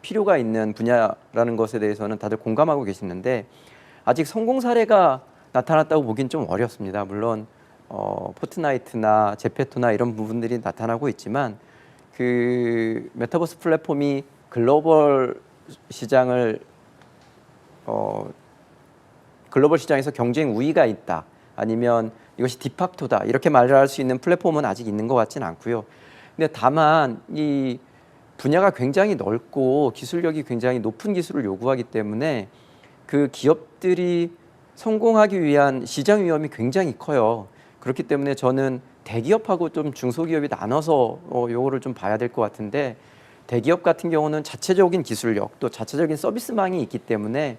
필요가 있는 분야라는 것에 대해서는 다들 공감하고 계시는데 아직 성공 사례가 나타났다고 보긴 좀 어렵습니다. 물론 포트나이트나 제페토나 이런 부분들이 나타나고 있지만 그 메타버스 플랫폼이 글로벌 시장을 글로벌 시장에서 경쟁 우위가 있다 아니면 이것이 디팍토다 이렇게 말을 할 수 있는 플랫폼은 아직 있는 것 같지는 않고요. 근데 다만 이 분야가 굉장히 넓고 기술력이 굉장히 높은 기술을 요구하기 때문에 그 기업들이 성공하기 위한 시장 위험이 굉장히 커요. 그렇기 때문에 저는 대기업하고 좀 중소기업이 나눠서 요거를 좀 봐야 될 것 같은데 대기업 같은 경우는 자체적인 기술력 또 자체적인 서비스망이 있기 때문에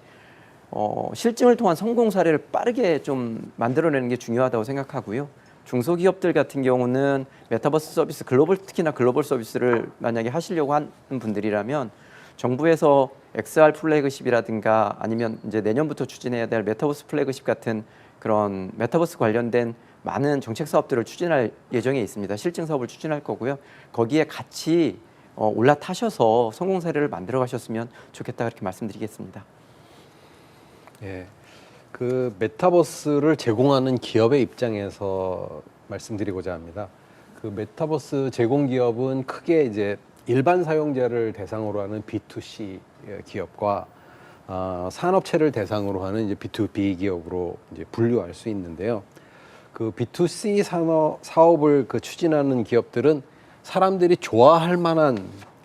실증을 통한 성공 사례를 빠르게 좀 만들어내는 게 중요하다고 생각하고요. 중소기업들 같은 경우는 메타버스 서비스 특히나 글로벌 서비스를 만약에 하시려고 하는 분들이라면 정부에서 XR 플래그십이라든가 아니면 이제 내년부터 추진해야 될 메타버스 플래그십 같은 그런 메타버스 관련된 많은 정책 사업들을 추진할 예정에 있습니다. 실증 사업을 추진할 거고요. 거기에 같이 올라타셔서 성공 사례를 만들어 가셨으면 좋겠다 그렇게 말씀드리겠습니다. 예, 그 메타버스를 제공하는 기업의 입장에서 말씀드리고자 합니다. 그 메타버스 제공 기업은 크게 이제 일반 사용자를 대상으로 하는 B2C 기업과 산업체를 대상으로 하는 이제 B2B 기업으로 이제 분류할 수 있는데요. 그 B2C 사업을 그 추진하는 기업들은 사람들이 좋아할 만한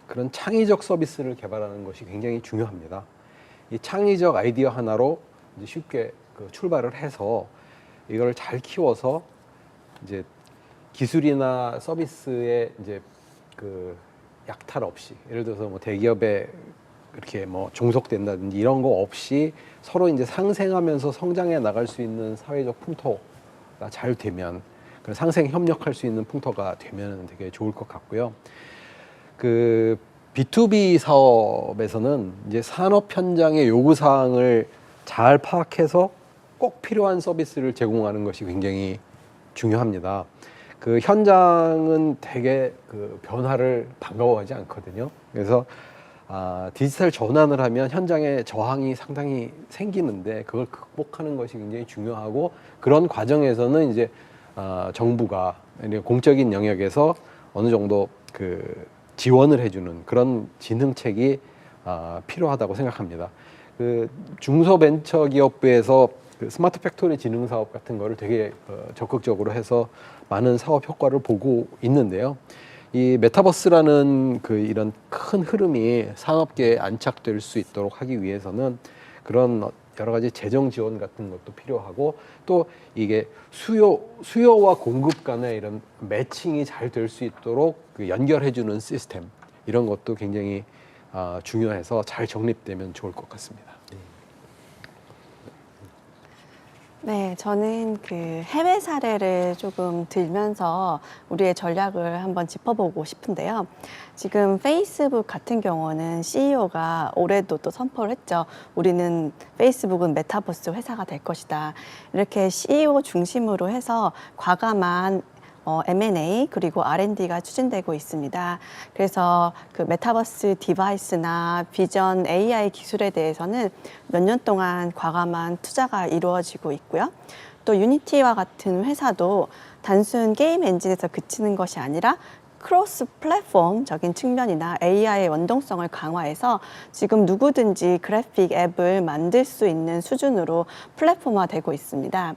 그런 창의적 서비스를 개발하는 것이 굉장히 중요합니다. 이 창의적 아이디어 하나로 이제 쉽게 그 출발을 해서 이걸 잘 키워서 이제 기술이나 서비스에 이제 그 약탈 없이, 예를 들어서 뭐 대기업에 이렇게 뭐 종속된다든지 이런 거 없이 서로 이제 상생하면서 성장해 나갈 수 있는 사회적 풍토가 잘 되면, 그 상생 협력할 수 있는 풍토가 되면 되게 좋을 것 같고요. 그 B2B 사업에서는 이제 산업 현장의 요구 사항을 잘 파악해서 꼭 필요한 서비스를 제공하는 것이 굉장히 중요합니다. 그 현장은 되게 그 변화를 반가워하지 않거든요. 그래서 디지털 전환을 하면 현장에 저항이 상당히 생기는데 그걸 극복하는 것이 굉장히 중요하고, 그런 과정에서는 이제 정부가 공적인 영역에서 어느 정도 그 지원을 해주는 그런 진흥책이 필요하다고 생각합니다. 그 중소벤처기업부에서 그 스마트 팩토리 진흥 사업 같은 거를 되게 적극적으로 해서 많은 사업 효과를 보고 있는데요. 이 메타버스라는 그 이런 큰 흐름이 산업계에 안착될 수 있도록 하기 위해서는 그런 여러 가지 재정 지원 같은 것도 필요하고, 또 이게 수요와 공급 간의 이런 매칭이 잘 될 수 있도록 그 연결해주는 시스템, 이런 것도 굉장히 중요해서 잘 정립되면 좋을 것 같습니다. 네, 저는 그 해외 사례를 조금 들면서 우리의 전략을 한번 짚어보고 싶은데요. 지금 페이스북 같은 경우는 CEO가 올해도 또 선포를 했죠. 우리는 페이스북은 메타버스 회사가 될 것이다. 이렇게 CEO 중심으로 해서 과감한 M&A 그리고 R&D가 추진되고 있습니다. 그래서 그 메타버스 디바이스나 비전 AI 기술에 대해서는 몇 년 동안 과감한 투자가 이루어지고 있고요. 또 유니티와 같은 회사도 단순 게임 엔진에서 그치는 것이 아니라 크로스 플랫폼적인 측면이나 AI의 원동성을 강화해서 지금 누구든지 그래픽 앱을 만들 수 있는 수준으로 플랫폼화되고 있습니다.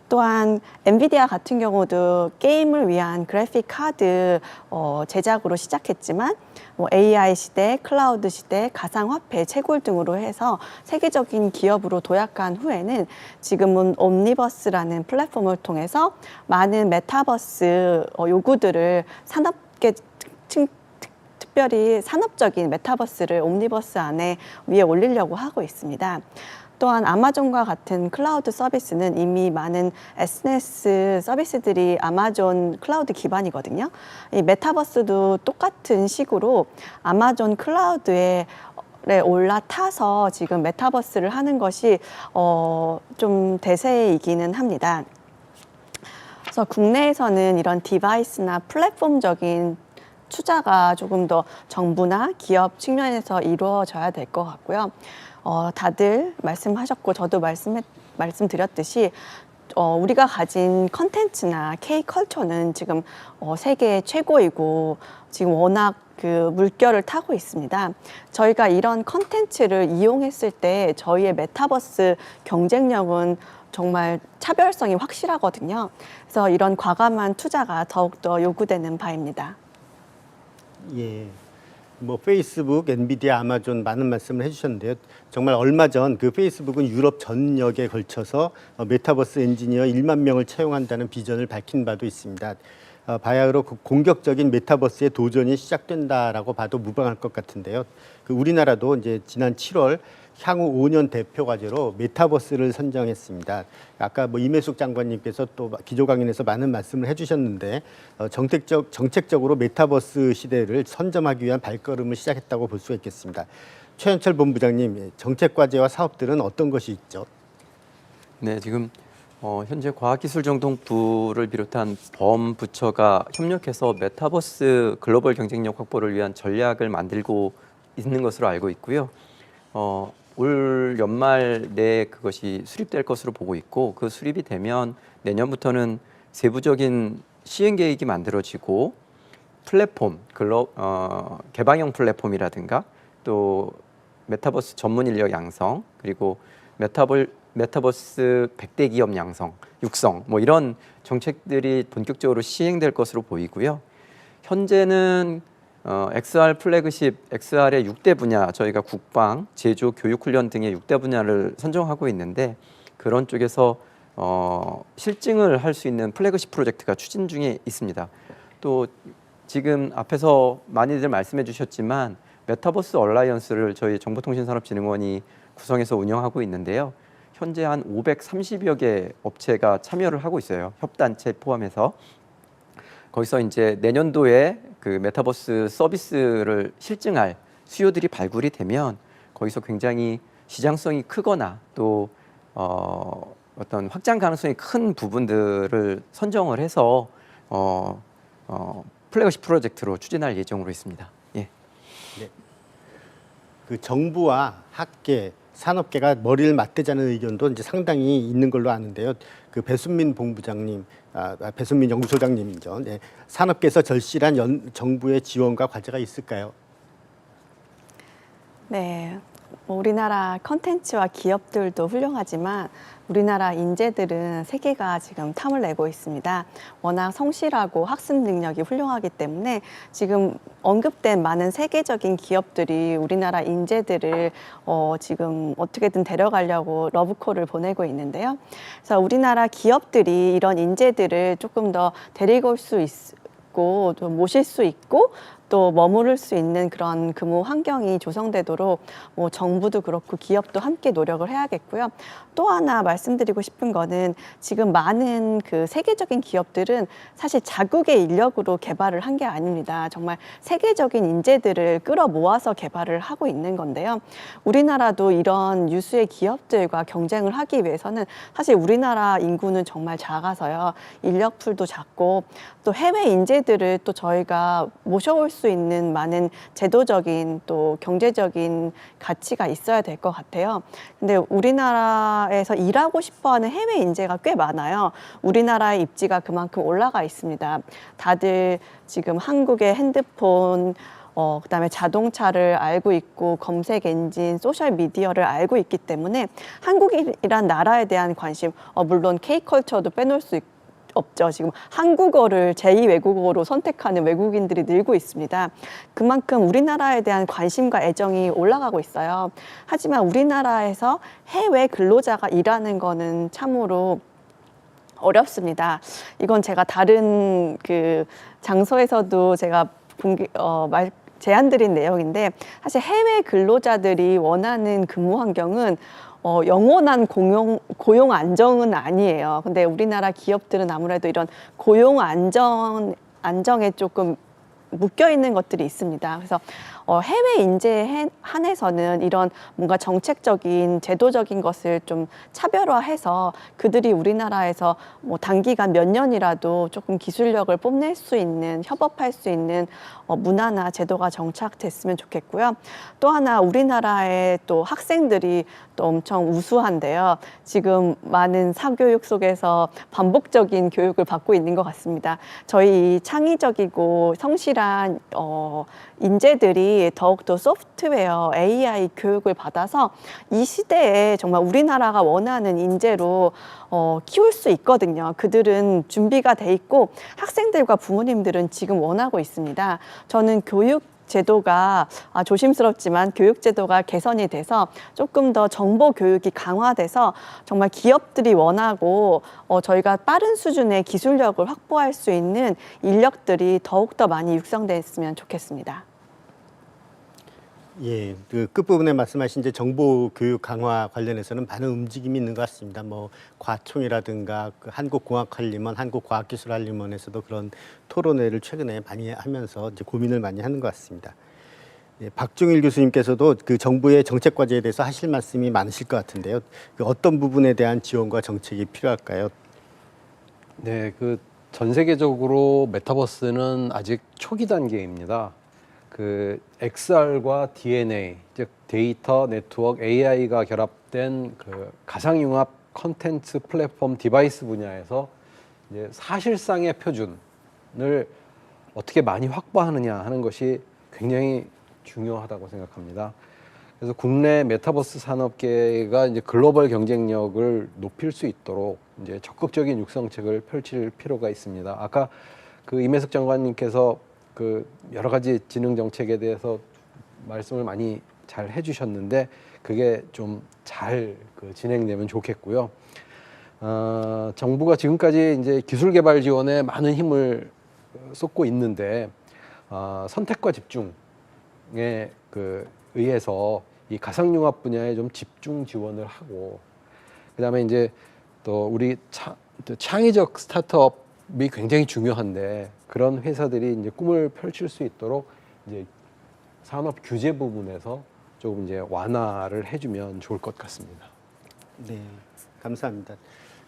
또한 엔비디아 같은 경우도 게임을 위한 그래픽 카드 제작으로 시작했지만 뭐 AI 시대, 클라우드 시대, 가상화폐 채굴 등으로 해서 세계적인 기업으로 도약한 후에는 지금은 옴니버스라는 플랫폼을 통해서 많은 메타버스 요구들을 산업계 특별히 산업적인 메타버스를 옴니버스 안에 위에 올리려고 하고 있습니다. 또한 아마존과 같은 클라우드 서비스는 이미 많은 SNS 서비스들이 아마존 클라우드 기반이거든요. 이 메타버스도 똑같은 식으로 아마존 클라우드에 올라타서 지금 메타버스를 하는 것이 좀 대세이기는 합니다. 그래서 국내에서는 이런 디바이스나 플랫폼적인 투자가 조금 더 정부나 기업 측면에서 이루어져야 될 것 같고요. 다들 말씀하셨고 저도 말씀드렸듯이 우리가 가진 컨텐츠나 K컬처는 지금 세계 최고이고 지금 워낙 그 물결을 타고 있습니다. 저희가 이런 컨텐츠를 이용했을 때 저희의 메타버스 경쟁력은 정말 차별성이 확실하거든요. 그래서 이런 과감한 투자가 더욱더 요구되는 바입니다. 예. 뭐 페이스북, 엔비디아, 아마존 많은 말씀을 해주셨는데요. 정말 얼마 전 그 페이스북은 유럽 전역에 걸쳐서 메타버스 엔지니어 1만 명을 채용한다는 비전을 밝힌 바도 있습니다. 바야흐로 공격적인 메타버스의 도전이 시작된다라고 봐도 무방할 것 같은데요. 그 우리나라도 이제 지난 7월 향후 5년 대표 과제로 메타버스를 선정했습니다. 아까 뭐 임혜숙 장관님께서 또 기조 강연에서 많은 말씀을 해주셨는데 정책적으로 메타버스 시대를 선점하기 위한 발걸음을 시작했다고 볼 수가 있겠습니다. 최현철 본부장님, 정책 과제와 사업들은 어떤 것이 있죠? 네, 지금 현재 과학기술정통부를 비롯한 범부처가 협력해서 메타버스 글로벌 경쟁력 확보를 위한 전략을 만들고 있는 것으로 알고 있고요. 올 연말 내에 그것이 수립될 것으로 보고 있고, 그 수립이 되면 내년부터는 세부적인 시행 계획이 만들어지고 플랫폼, 개방형 플랫폼이라든가 또 메타버스 전문 인력 양성, 그리고 메타버스 100대 기업 육성, 뭐 이런 정책들이 본격적으로 시행될 것으로 보이고요. 현재는 XR 플래그십, XR의 6대 분야, 저희가 국방, 제조, 교육 훈련 등의 6대 분야를 선정하고 있는데, 그런 쪽에서 실증을 할 수 있는 플래그십 프로젝트가 추진 중에 있습니다. 또 지금 앞에서 많이들 말씀해 주셨지만 메타버스 얼라이언스를 저희 정보통신산업진흥원이 구성해서 운영하고 있는데요. 현재 한 530여 개 업체가 참여를 하고 있어요. 협단체 포함해서. 거기서 이제 내년도에 그 메타버스 서비스를 실증할 수요들이 발굴이 되면 거기서 굉장히 시장성이 크거나 또 어떤 확장 가능성이 큰 부분들을 선정을 해서 플래그십 프로젝트로 추진할 예정으로 있습니다. 예. 네. 그 정부와 학계, 산업계가 머리를 맞대자는 의견도 이제 상당히 있는 걸로 아는데요. 그 배순민 본부장님, 배순민 연구소장님이죠. 네. 산업계에서 절실한 정부의 지원과 과제가 있을까요? 네, 뭐 우리나라 컨텐츠와 기업들도 훌륭하지만 우리나라 인재들은 세계가 지금 탐을 내고 있습니다. 워낙 성실하고 학습 능력이 훌륭하기 때문에 지금 언급된 많은 세계적인 기업들이 우리나라 인재들을 지금 어떻게든 데려가려고 러브콜을 보내고 있는데요. 그래서 우리나라 기업들이 이런 인재들을 조금 더 데리고 올 수 있고 또 모실 수 있고 또 머무를 수 있는 그런 근무 환경이 조성되도록 뭐 정부도 그렇고 기업도 함께 노력을 해야겠고요. 또 하나 말씀드리고 싶은 거는 지금 많은 그 세계적인 기업들은 사실 자국의 인력으로 개발을 한 게 아닙니다. 정말 세계적인 인재들을 끌어모아서 개발을 하고 있는 건데요. 우리나라도 이런 유수의 기업들과 경쟁을 하기 위해서는 사실 우리나라 인구는 정말 작아서요. 인력풀도 작고 또 해외 인재들을 또 저희가 모셔올 수 있는 많은 제도적인 또 경제적인 가치가 있어야 될 것 같아요. 근데 우리나라에서 일하고 싶어하는 해외 인재가 꽤 많아요. 우리나라의 입지가 그만큼 올라가 있습니다. 다들 지금 한국의 핸드폰, 그다음에 자동차를 알고 있고 검색 엔진, 소셜 미디어를 알고 있기 때문에 한국이란 나라에 대한 관심, 물론 K컬처도 빼놓을 수 있고 없죠. 지금 한국어를 제2 외국어로 선택하는 외국인들이 늘고 있습니다. 그만큼 우리나라에 대한 관심과 애정이 올라가고 있어요. 하지만 우리나라에서 해외 근로자가 일하는 거는 참으로 어렵습니다. 이건 제가 다른 그 장소에서도 제가 제안드린 내용인데, 사실 해외 근로자들이 원하는 근무 환경은 영원한 고용 안정은 아니에요. 근데 우리나라 기업들은 아무래도 이런 고용 안정에 조금 묶여 있는 것들이 있습니다. 그래서 해외 인재에 한해서는 이런 뭔가 정책적인 제도적인 것을 좀 차별화해서 그들이 우리나라에서 뭐 단기간 몇 년이라도 조금 기술력을 뽐낼 수 있는, 협업할 수 있는 문화나 제도가 정착됐으면 좋겠고요. 또 하나, 우리나라의 또 학생들이 또 엄청 우수한데요. 지금 많은 사교육 속에서 반복적인 교육을 받고 있는 것 같습니다. 저희 창의적이고 성실한 인재들이 더욱더 소프트웨어, AI 교육을 받아서 이 시대에 정말 우리나라가 원하는 인재로 키울 수 있거든요. 그들은 준비가 돼 있고 학생들과 부모님들은 지금 원하고 있습니다. 저는 교육 제도가 조심스럽지만 교육 제도가 개선이 돼서 조금 더 정보 교육이 강화돼서 정말 기업들이 원하고 저희가 빠른 수준의 기술력을 확보할 수 있는 인력들이 더욱더 많이 육성됐으면 좋겠습니다. 예, 그 끝부분에 말씀하신 이제 정보 교육 강화 관련해서는 많은 움직임이 있는 것 같습니다. 뭐 과총이라든가 그 한국공학관리원, 한국과학기술관리원에서도 그런 토론회를 최근에 많이 하면서 이제 고민을 많이 하는 것 같습니다. 예, 박종일 교수님께서도 그 정부의 정책 과제에 대해서 하실 말씀이 많으실 것 같은데요. 그 어떤 부분에 대한 지원과 정책이 필요할까요? 네, 그 전 세계적으로 메타버스는 아직 초기 단계입니다. 그 XR과 DNA, 즉 데이터, 네트워크, AI가 결합된 그 가상융합 컨텐츠 플랫폼 디바이스 분야에서 이제 사실상의 표준을 어떻게 많이 확보하느냐 하는 것이 굉장히 중요하다고 생각합니다. 그래서 국내 메타버스 산업계가 이제 글로벌 경쟁력을 높일 수 있도록 이제 적극적인 육성책을 펼칠 필요가 있습니다. 아까 그 임혜석 장관님께서 그 여러 가지 지능 정책에 대해서 말씀을 많이 잘 해주셨는데 그게 좀 잘 진행되면 좋겠고요. 정부가 지금까지 이제 기술 개발 지원에 많은 힘을 쏟고 있는데 선택과 집중에 의해서 이 가상융합 분야에 좀 집중 지원을 하고 그다음에 이제 또 우리 창의적 스타트업이 굉장히 중요한데 그런 회사들이 이제 꿈을 펼칠 수 있도록 이제 산업 규제 부분에서 조금 이제 완화를 해주면 좋을 것 같습니다. 네, 감사합니다.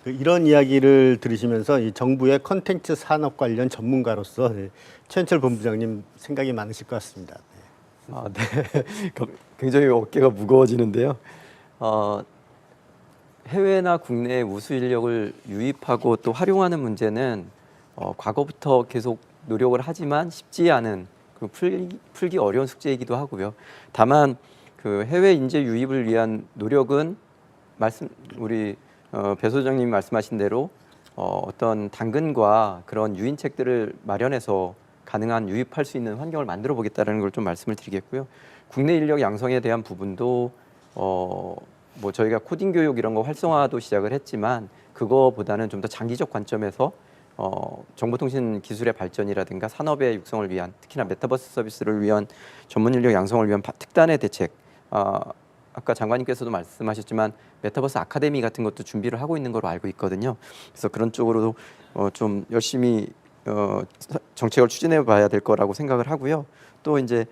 이런 이야기를 들으시면서 이 정부의 컨텐츠 산업 관련 전문가로서 최현철 본부장님 생각이 많으실 것 같습니다. 아, 네. 굉장히 어깨가 무거워지는데요. 해외나 국내 우수 인력을 유입하고 또 활용하는 문제는 과거부터 계속 노력을 하지만 쉽지 않은 풀기 어려운 숙제이기도 하고요. 다만 그 해외 인재 유입을 위한 노력은 우리 배 소장님이 말씀하신 대로 어떤 당근과 그런 유인책들을 마련해서 가능한 유입할 수 있는 환경을 만들어 보겠다는 걸 좀 말씀을 드리겠고요. 국내 인력 양성에 대한 부분도 뭐 저희가 코딩 교육 이런 거 활성화도 시작을 했지만 그거보다는 좀 더 장기적 관점에서 정보통신 기술의 발전이라든가 산업의 육성을 위한 특히나 메타버스 서비스를 위한 전문 인력 양성을 위한 특단의 대책 아까 장관님께서도 말씀하셨지만 메타버스 아카데미 같은 것도 준비를 하고 있는 걸로 알고 있거든요. 그래서 그런 쪽으로도 좀 열심히 정책을 추진해 봐야 될 거라고 생각을 하고요. 또 이제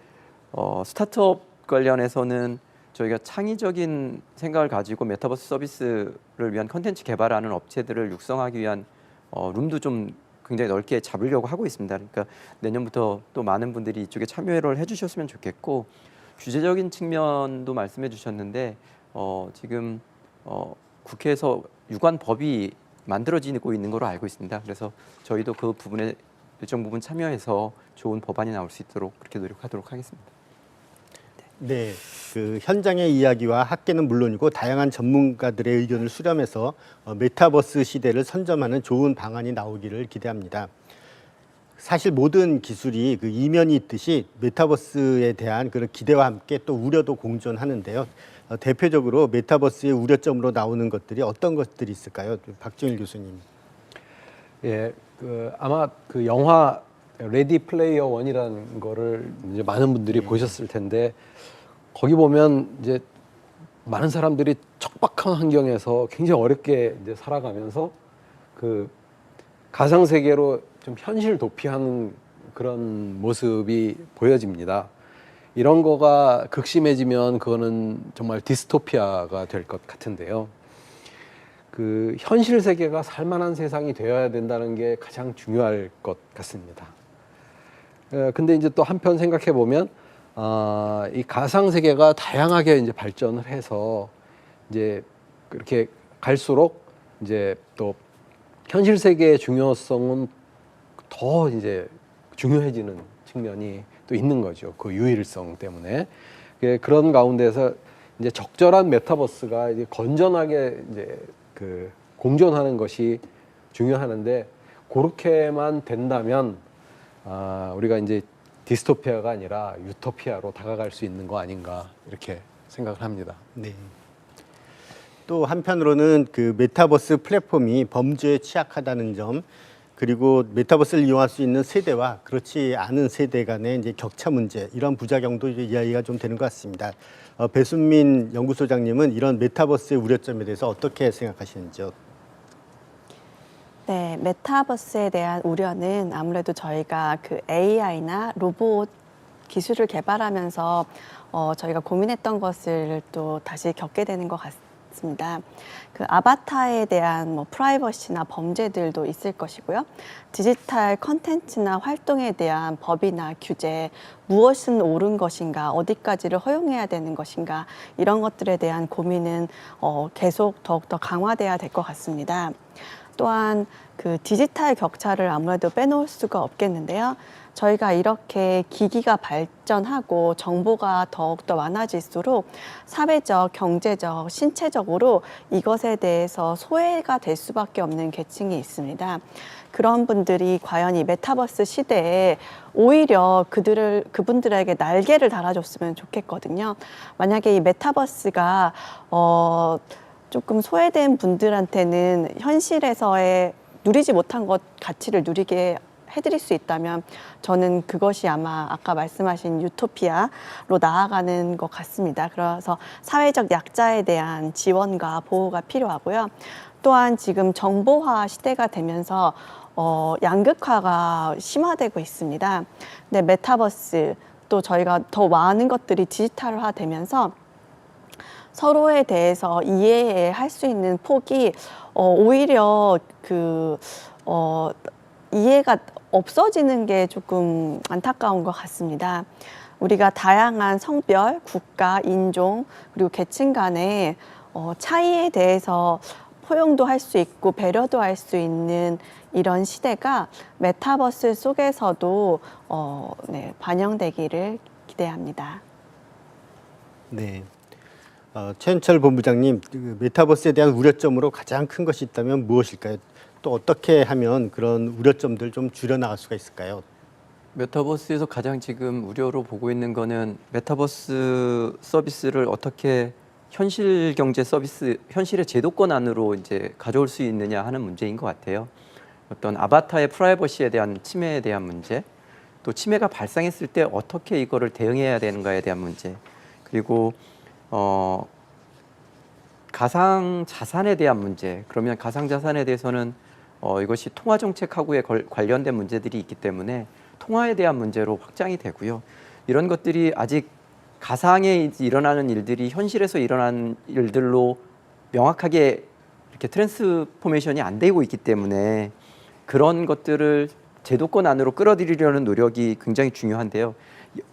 스타트업 관련해서는 저희가 창의적인 생각을 가지고 메타버스 서비스를 위한 컨텐츠 개발하는 업체들을 육성하기 위한 룸도 좀 굉장히 넓게 잡으려고 하고 있습니다. 그러니까 내년부터 또 많은 분들이 이쪽에 참여를 해주셨으면 좋겠고 규제적인 측면도 말씀해 주셨는데 지금 국회에서 유관 법이 만들어지고 있는 걸로 알고 있습니다. 그래서 저희도 그 부분에 일정 부분 참여해서 좋은 법안이 나올 수 있도록 그렇게 노력하도록 하겠습니다. 네, 그 현장의 이야기와 학계는 물론이고 다양한 전문가들의 의견을 수렴해서 메타버스 시대를 선점하는 좋은 방안이 나오기를 기대합니다. 사실 모든 기술이 그 이면이 있듯이 메타버스에 대한 그런 기대와 함께 또 우려도 공존하는데요. 대표적으로 메타버스의 우려점으로 나오는 것들이 어떤 것들이 있을까요? 박종일 교수님. 예, 아마 그 영화 레디 플레이어 원이라는 거를 이제 많은 분들이 보셨을 텐데 거기 보면 이제 많은 사람들이 척박한 환경에서 굉장히 어렵게 이제 살아가면서 그 가상 세계로 좀 현실 도피하는 그런 모습이 보여집니다. 이런 거가 극심해지면 그거는 정말 디스토피아가 될 것 같은데요. 그 현실 세계가 살만한 세상이 되어야 된다는 게 가장 중요할 것 같습니다. 근데 이제 또 한편 생각해 보면 이 가상 세계가 다양하게 이제 발전을 해서 이제 그렇게 갈수록 이제 또 현실 세계의 중요성은 더 이제 중요해지는 측면이 또 있는 거죠. 그 유일성 때문에. 그런 가운데서 이제 적절한 메타버스가 이제 건전하게 이제 그 공존하는 것이 중요하는데 그렇게만 된다면 우리가 이제 디스토피아가 아니라 유토피아로 다가갈 수 있는 거 아닌가 이렇게 생각을 합니다. 네. 또 한편으로는 그 메타버스 플랫폼이 범죄에 취약하다는 점, 그리고 메타버스를 이용할 수 있는 세대와 그렇지 않은 세대 간의 이제 격차 문제, 이런 부작용도 이제 이야기가 좀 되는 것 같습니다. 배순민 연구소장님은 이런 메타버스의 우려점에 대해서 어떻게 생각하시는지요? 네, 메타버스에 대한 우려는 아무래도 저희가 그 AI나 로봇 기술을 개발하면서 저희가 고민했던 것을 또 다시 겪게 되는 것 같습니다. 그 아바타에 대한 뭐 프라이버시나 범죄들도 있을 것이고요. 디지털 컨텐츠나 활동에 대한 법이나 규제, 무엇은 옳은 것인가, 어디까지를 허용해야 되는 것인가, 이런 것들에 대한 고민은 계속 더욱더 강화돼야 될 것 같습니다. 또한 그 디지털 격차를 아무래도 빼놓을 수가 없겠는데요. 저희가 이렇게 기기가 발전하고 정보가 더욱더 많아질수록 사회적, 경제적, 신체적으로 이것에 대해서 소외가 될 수밖에 없는 계층이 있습니다. 그런 분들이 과연 이 메타버스 시대에 오히려 그분들에게 날개를 달아줬으면 좋겠거든요. 만약에 이 메타버스가 조금 소외된 분들한테는 현실에서의 누리지 못한 것 가치를 누리게 해드릴 수 있다면 저는 그것이 아마 아까 말씀하신 유토피아로 나아가는 것 같습니다. 그래서 사회적 약자에 대한 지원과 보호가 필요하고요. 또한 지금 정보화 시대가 되면서 양극화가 심화되고 있습니다. 근데 메타버스 또 저희가 더 많은 것들이 디지털화 되면서 서로에 대해서 이해할 수 있는 폭이 오히려 이해가 없어지는 게 조금 안타까운 것 같습니다. 우리가 다양한 성별, 국가, 인종, 그리고 계층 간의 차이에 대해서 포용도 할 수 있고 배려도 할 수 있는 이런 시대가 메타버스 속에서도 반영되기를 기대합니다. 네. 최현철 본부장님, 그 메타버스에 대한 우려점으로 가장 큰 것이 있다면 무엇일까요? 또 어떻게 하면 그런 우려점들 좀 줄여나갈 수가 있을까요? 메타버스에서 가장 지금 우려로 보고 있는 거는 메타버스 서비스를 어떻게 현실 경제 서비스, 현실의 제도권 안으로 이제 가져올 수 있느냐 하는 문제인 것 같아요. 어떤 아바타의 프라이버시에 대한 침해에 대한 문제, 또 침해가 발생했을 때 어떻게 이거를 대응해야 되는가에 대한 문제, 그리고 가상 자산에 대한 문제. 그러면 가상 자산에 대해서는 이것이 통화 정책하고에 관련된 문제들이 있기 때문에 통화에 대한 문제로 확장이 되고요. 이런 것들이 아직 가상에 일어나는 일들이 현실에서 일어나는 일들로 명확하게 이렇게 트랜스포메이션이 안 되고 있기 때문에 그런 것들을 제도권 안으로 끌어들이려는 노력이 굉장히 중요한데요.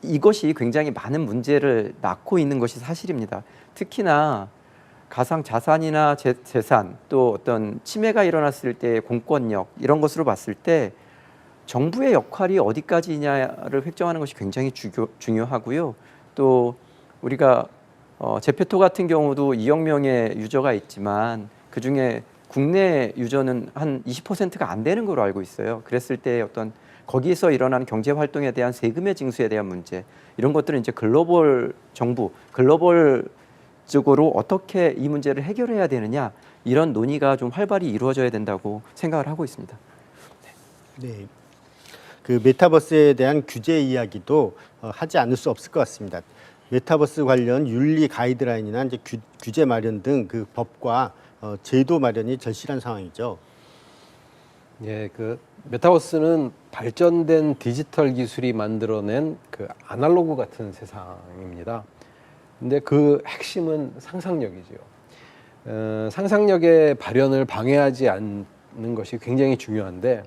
이것이 굉장히 많은 문제를 낳고 있는 것이 사실입니다. 특히나 가상 자산이나 재산, 또 어떤 침해가 일어났을 때의 공권력, 이런 것으로 봤을 때 정부의 역할이 어디까지냐를 획정하는 것이 굉장히 중요하고요. 또 우리가 제페토 같은 경우도 2억 명의 유저가 있지만 그중에 국내 유저는 한 20%가 안 되는 걸로 알고 있어요. 그랬을 때 어떤 거기에서 일어나는 경제 활동에 대한 세금의 징수에 대한 문제, 이런 것들은 이제 글로벌 정부, 글로벌 적으로 어떻게 이 문제를 해결해야 되느냐, 이런 논의가 좀 활발히 이루어져야 된다고 생각을 하고 있습니다. 네. 그 메타버스에 대한 규제 이야기도 하지 않을 수 없을 것 같습니다. 메타버스 관련 윤리 가이드라인이나 이제 규제 마련 등 그 법과 제도 마련이 절실한 상황이죠. 예, 그 메타버스는 발전된 디지털 기술이 만들어낸 그 아날로그 같은 세상입니다. 근데 그 핵심은 상상력이죠. 상상력의 발현을 방해하지 않는 것이 굉장히 중요한데,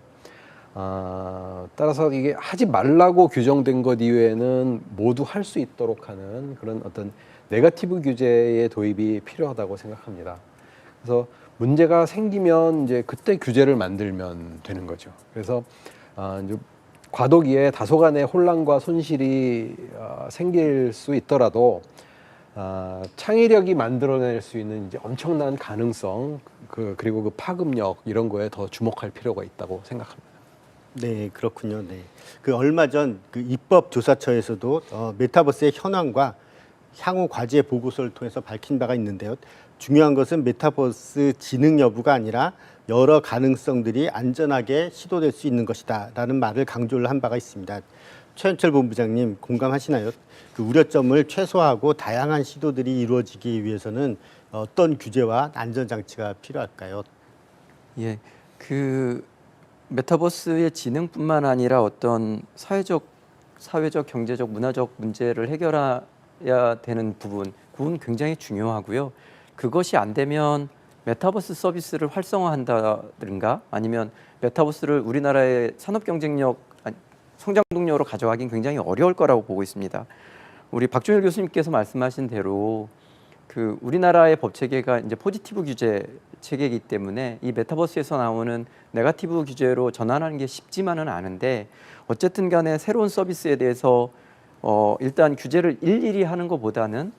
따라서 이게 하지 말라고 규정된 것 이외에는 모두 할 수 있도록 하는 그런 어떤 네거티브 규제의 도입이 필요하다고 생각합니다. 그래서 문제가 생기면 이제 그때 규제를 만들면 되는 거죠. 그래서 이제 과도기에 다소간의 혼란과 손실이 생길 수 있더라도 창의력이 만들어낼 수 있는 이제 엄청난 가능성, 그리고 그 파급력, 이런 거에 더 주목할 필요가 있다고 생각합니다. 네, 그렇군요. 네. 그 얼마 전 그 입법조사처에서도 메타버스의 현황과 향후 과제 보고서를 통해서 밝힌 바가 있는데요. 중요한 것은 메타버스 진흥 여부가 아니라 여러 가능성들이 안전하게 시도될 수 있는 것이다라는 말을 강조를 한 바가 있습니다. 최현철 본부장님 공감하시나요? 그 우려점을 최소화하고 다양한 시도들이 이루어지기 위해서는 어떤 규제와 안전 장치가 필요할까요? 예, 그 메타버스의 진흥뿐만 아니라 어떤 사회적 사회적, 경제적, 문화적 문제를 해결해야 되는 부분, 그건 굉장히 중요하고요. 그것이 안 되면 메타버스 서비스를 활성화한다든가 아니면 메타버스를 우리나라의 산업 경쟁력, 성장 동력으로 가져가긴 굉장히 어려울 거라고 보고 있습니다. 우리 박종일 교수님께서 말씀하신 대로 그 우리나라의 법 체계가 이제 포지티브 규제 체계이기 때문에 이 메타버스에서 나오는 네거티브 규제로 전환하는 게 쉽지만은 않은데 어쨌든 간에 새로운 서비스에 대해서 일단 규제를 일일이 하는 것보다는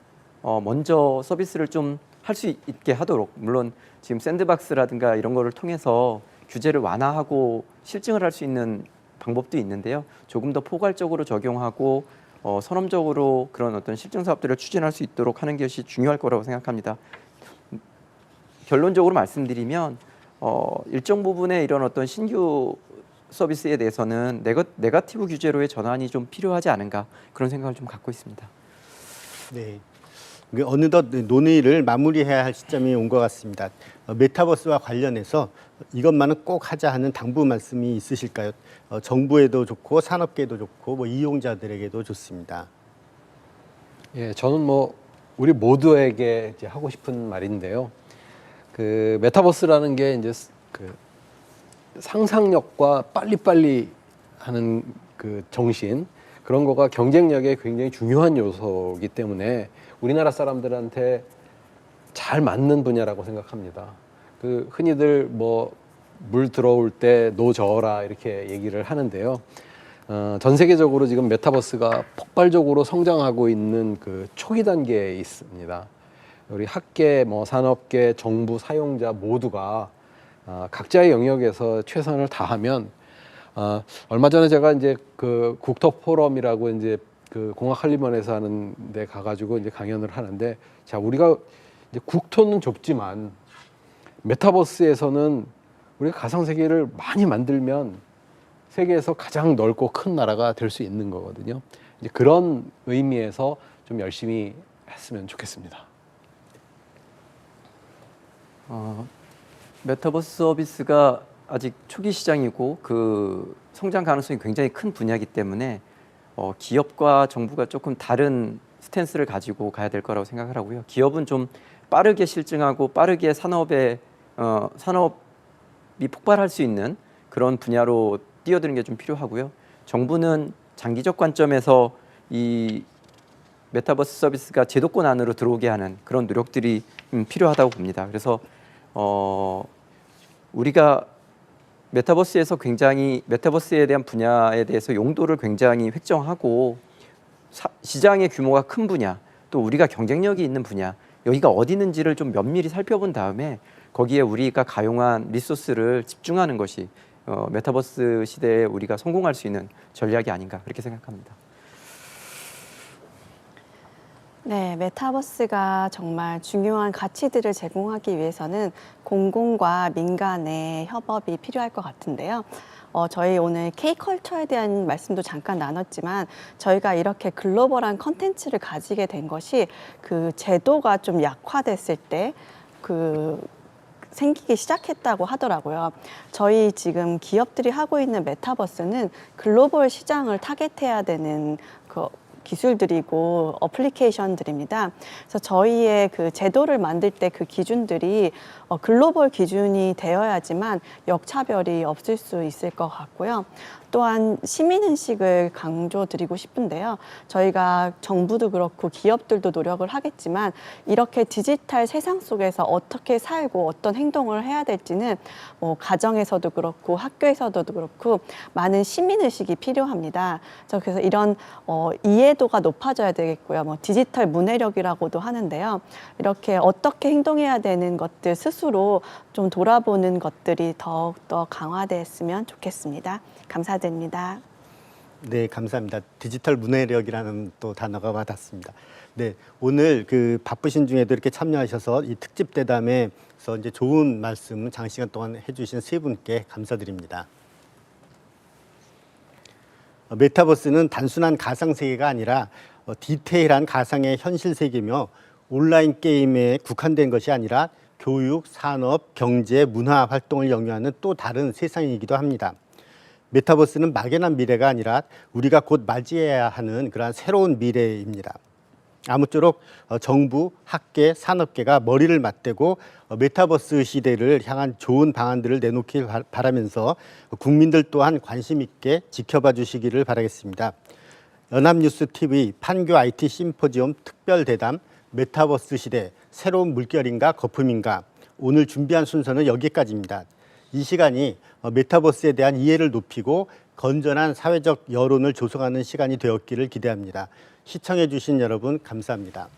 먼저 서비스를 좀 할 수 있게 하도록, 물론 지금 샌드박스라든가 이런 거를 통해서 규제를 완화하고 실증을 할 수 있는 방법도 있는데요. 조금 더 포괄적으로 적용하고 선험적으로 그런 어떤 실증 사업들을 추진할 수 있도록 하는 것이 중요할 거라고 생각합니다. 결론적으로 말씀드리면 일정 부분의 이런 어떤 신규 서비스에 대해서는 네거티브 규제로의 전환이 좀 필요하지 않은가 그런 생각을 좀 갖고 있습니다. 네. 어느덧 논의를 마무리해야 할 시점이 온 것 같습니다. 메타버스와 관련해서 이것만은 꼭 하자 하는 당부 말씀이 있으실까요? 정부에도 좋고 산업계에도 좋고 뭐 이용자들에게도 좋습니다. 예, 저는 뭐 우리 모두에게 이제 하고 싶은 말인데요. 그 메타버스라는 게 이제 그 상상력과 빨리빨리 하는 그 정신, 그런 거가 경쟁력에 굉장히 중요한 요소이기 때문에 우리나라 사람들한테 잘 맞는 분야라고 생각합니다. 그 흔히들 뭐 물 들어올 때 노 저어라 이렇게 얘기를 하는데요. 전 세계적으로 지금 메타버스가 폭발적으로 성장하고 있는 그 초기 단계에 있습니다. 우리 학계, 뭐 산업계, 정부, 사용자 모두가 각자의 영역에서 최선을 다하면 얼마 전에 제가 이제 그 국토 포럼이라고 이제 그 공학한림원에서 하는 데 가가지고 이제 강연을 하는데, 자, 우리가 이제 국토는 좁지만 메타버스에서는 우리가 가상세계를 많이 만들면 세계에서 가장 넓고 큰 나라가 될 수 있는 거거든요. 이제 그런 의미에서 좀 열심히 했으면 좋겠습니다. 메타버스 서비스가 아직 초기 시장이고 그 성장 가능성이 굉장히 큰 분야이기 때문에 기업과 정부가 조금 다른 스탠스를 가지고 가야 될 거라고 생각을 하고요. 기업은 좀 빠르게 실증하고 빠르게 산업이 폭발할 수 있는 그런 분야로 뛰어드는 게 좀 필요하고요. 정부는 장기적 관점에서 이 메타버스 서비스가 제도권 안으로 들어오게 하는 그런 노력들이 필요하다고 봅니다. 그래서 우리가 메타버스에서 굉장히 메타버스에 대한 분야에 대해서 용도를 굉장히 획정하고 시장의 규모가 큰 분야, 또 우리가 경쟁력이 있는 분야, 여기가 어디 있는지를 좀 면밀히 살펴본 다음에 거기에 우리가 가용한 리소스를 집중하는 것이 메타버스 시대에 우리가 성공할 수 있는 전략이 아닌가 그렇게 생각합니다. 네, 메타버스가 정말 중요한 가치들을 제공하기 위해서는 공공과 민간의 협업이 필요할 것 같은데요. 저희 오늘 K컬처에 대한 말씀도 잠깐 나눴지만 저희가 이렇게 글로벌한 컨텐츠를 가지게 된 것이 그 제도가 좀 약화됐을 때 생기기 시작했다고 하더라고요. 저희 지금 기업들이 하고 있는 메타버스는 글로벌 시장을 타겟해야 되는 기술들이고 어플리케이션들입니다. 그래서 저희의 그 제도를 만들 때 그 기준들이 글로벌 기준이 되어야지만 역차별이 없을 수 있을 것 같고요. 또한 시민의식을 강조드리고 싶은데요. 저희가 정부도 그렇고 기업들도 노력을 하겠지만 이렇게 디지털 세상 속에서 어떻게 살고 어떤 행동을 해야 될지는 뭐 가정에서도 그렇고 학교에서도 그렇고 많은 시민의식이 필요합니다. 그래서 이런 이해도가 높아져야 되겠고요. 뭐 디지털 문해력이라고도 하는데요. 이렇게 어떻게 행동해야 되는 것들 스스로 좀 돌아보는 것들이 더욱더 강화됐으면 좋겠습니다. 감사드립니다. 네, 감사합니다. 디지털 문해력이라는 또 단어가 와닿습니다. 네, 오늘 그 바쁘신 중에도 이렇게 참여하셔서 이 특집 대담에서 이제 좋은 말씀 장시간 동안 해주신 세 분께 감사드립니다. 메타버스는 단순한 가상세계가 아니라 디테일한 가상의 현실 세계며 온라인 게임에 국한된 것이 아니라 교육, 산업, 경제, 문화 활동을 영위하는 또 다른 세상이기도 합니다. 메타버스는 막연한 미래가 아니라 우리가 곧 맞이해야 하는 그러한 새로운 미래입니다. 아무쪼록 정부, 학계, 산업계가 머리를 맞대고 메타버스 시대를 향한 좋은 방안들을 내놓길 바라면서 국민들 또한 관심 있게 지켜봐 주시기를 바라겠습니다. 연합뉴스 TV 판교 IT 심포지엄 특별 대담 메타버스 시대 새로운 물결인가 거품인가 오늘 준비한 순서는 여기까지입니다. 이 시간이 메타버스에 대한 이해를 높이고 건전한 사회적 여론을 조성하는 시간이 되었기를 기대합니다. 시청해 주신 여러분 감사합니다.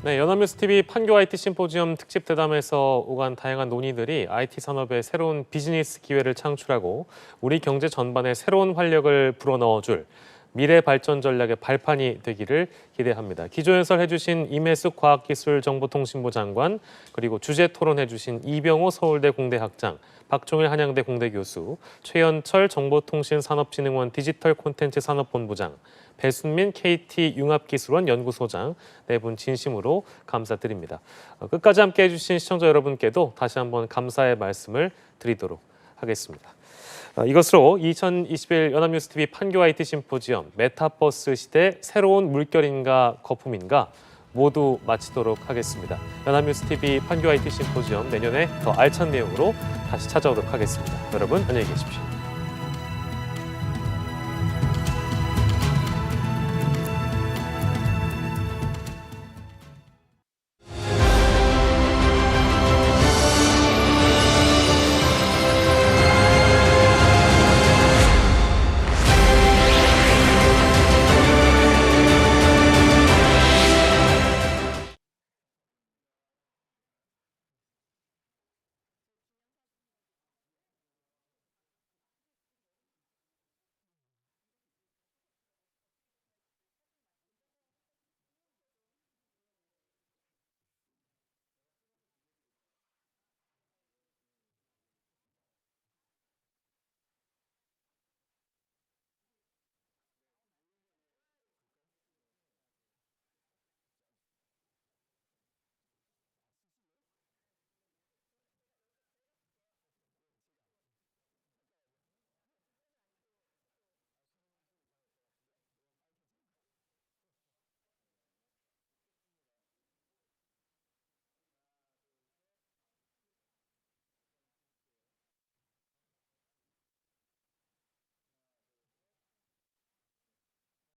네, 연합뉴스TV 판교 IT 심포지엄 특집 대담에서 오간 다양한 논의들이 IT 산업의 새로운 비즈니스 기회를 창출하고 우리 경제 전반에 새로운 활력을 불어넣어줄 미래 발전 전략의 발판이 되기를 기대합니다. 기조 연설해주신 임혜숙 과학기술정보통신부 장관, 그리고 주제 토론해주신 이병호 서울대 공대 학장, 박종일 한양대 공대 교수, 최연철 정보통신산업진흥원 디지털 콘텐츠 산업본부장, 배순민 KT 융합기술원 연구소장 네 분 진심으로 감사드립니다. 끝까지 함께 해주신 시청자 여러분께도 다시 한번 감사의 말씀을 드리도록 하겠습니다. 이것으로 2021 연합뉴스TV 판교 IT 심포지엄 메타버스 시대 새로운 물결인가 거품인가 모두 마치도록 하겠습니다. 연합뉴스TV 판교 IT 심포지엄 내년에 더 알찬 내용으로 다시 찾아오도록 하겠습니다. 여러분 안녕히 계십시오.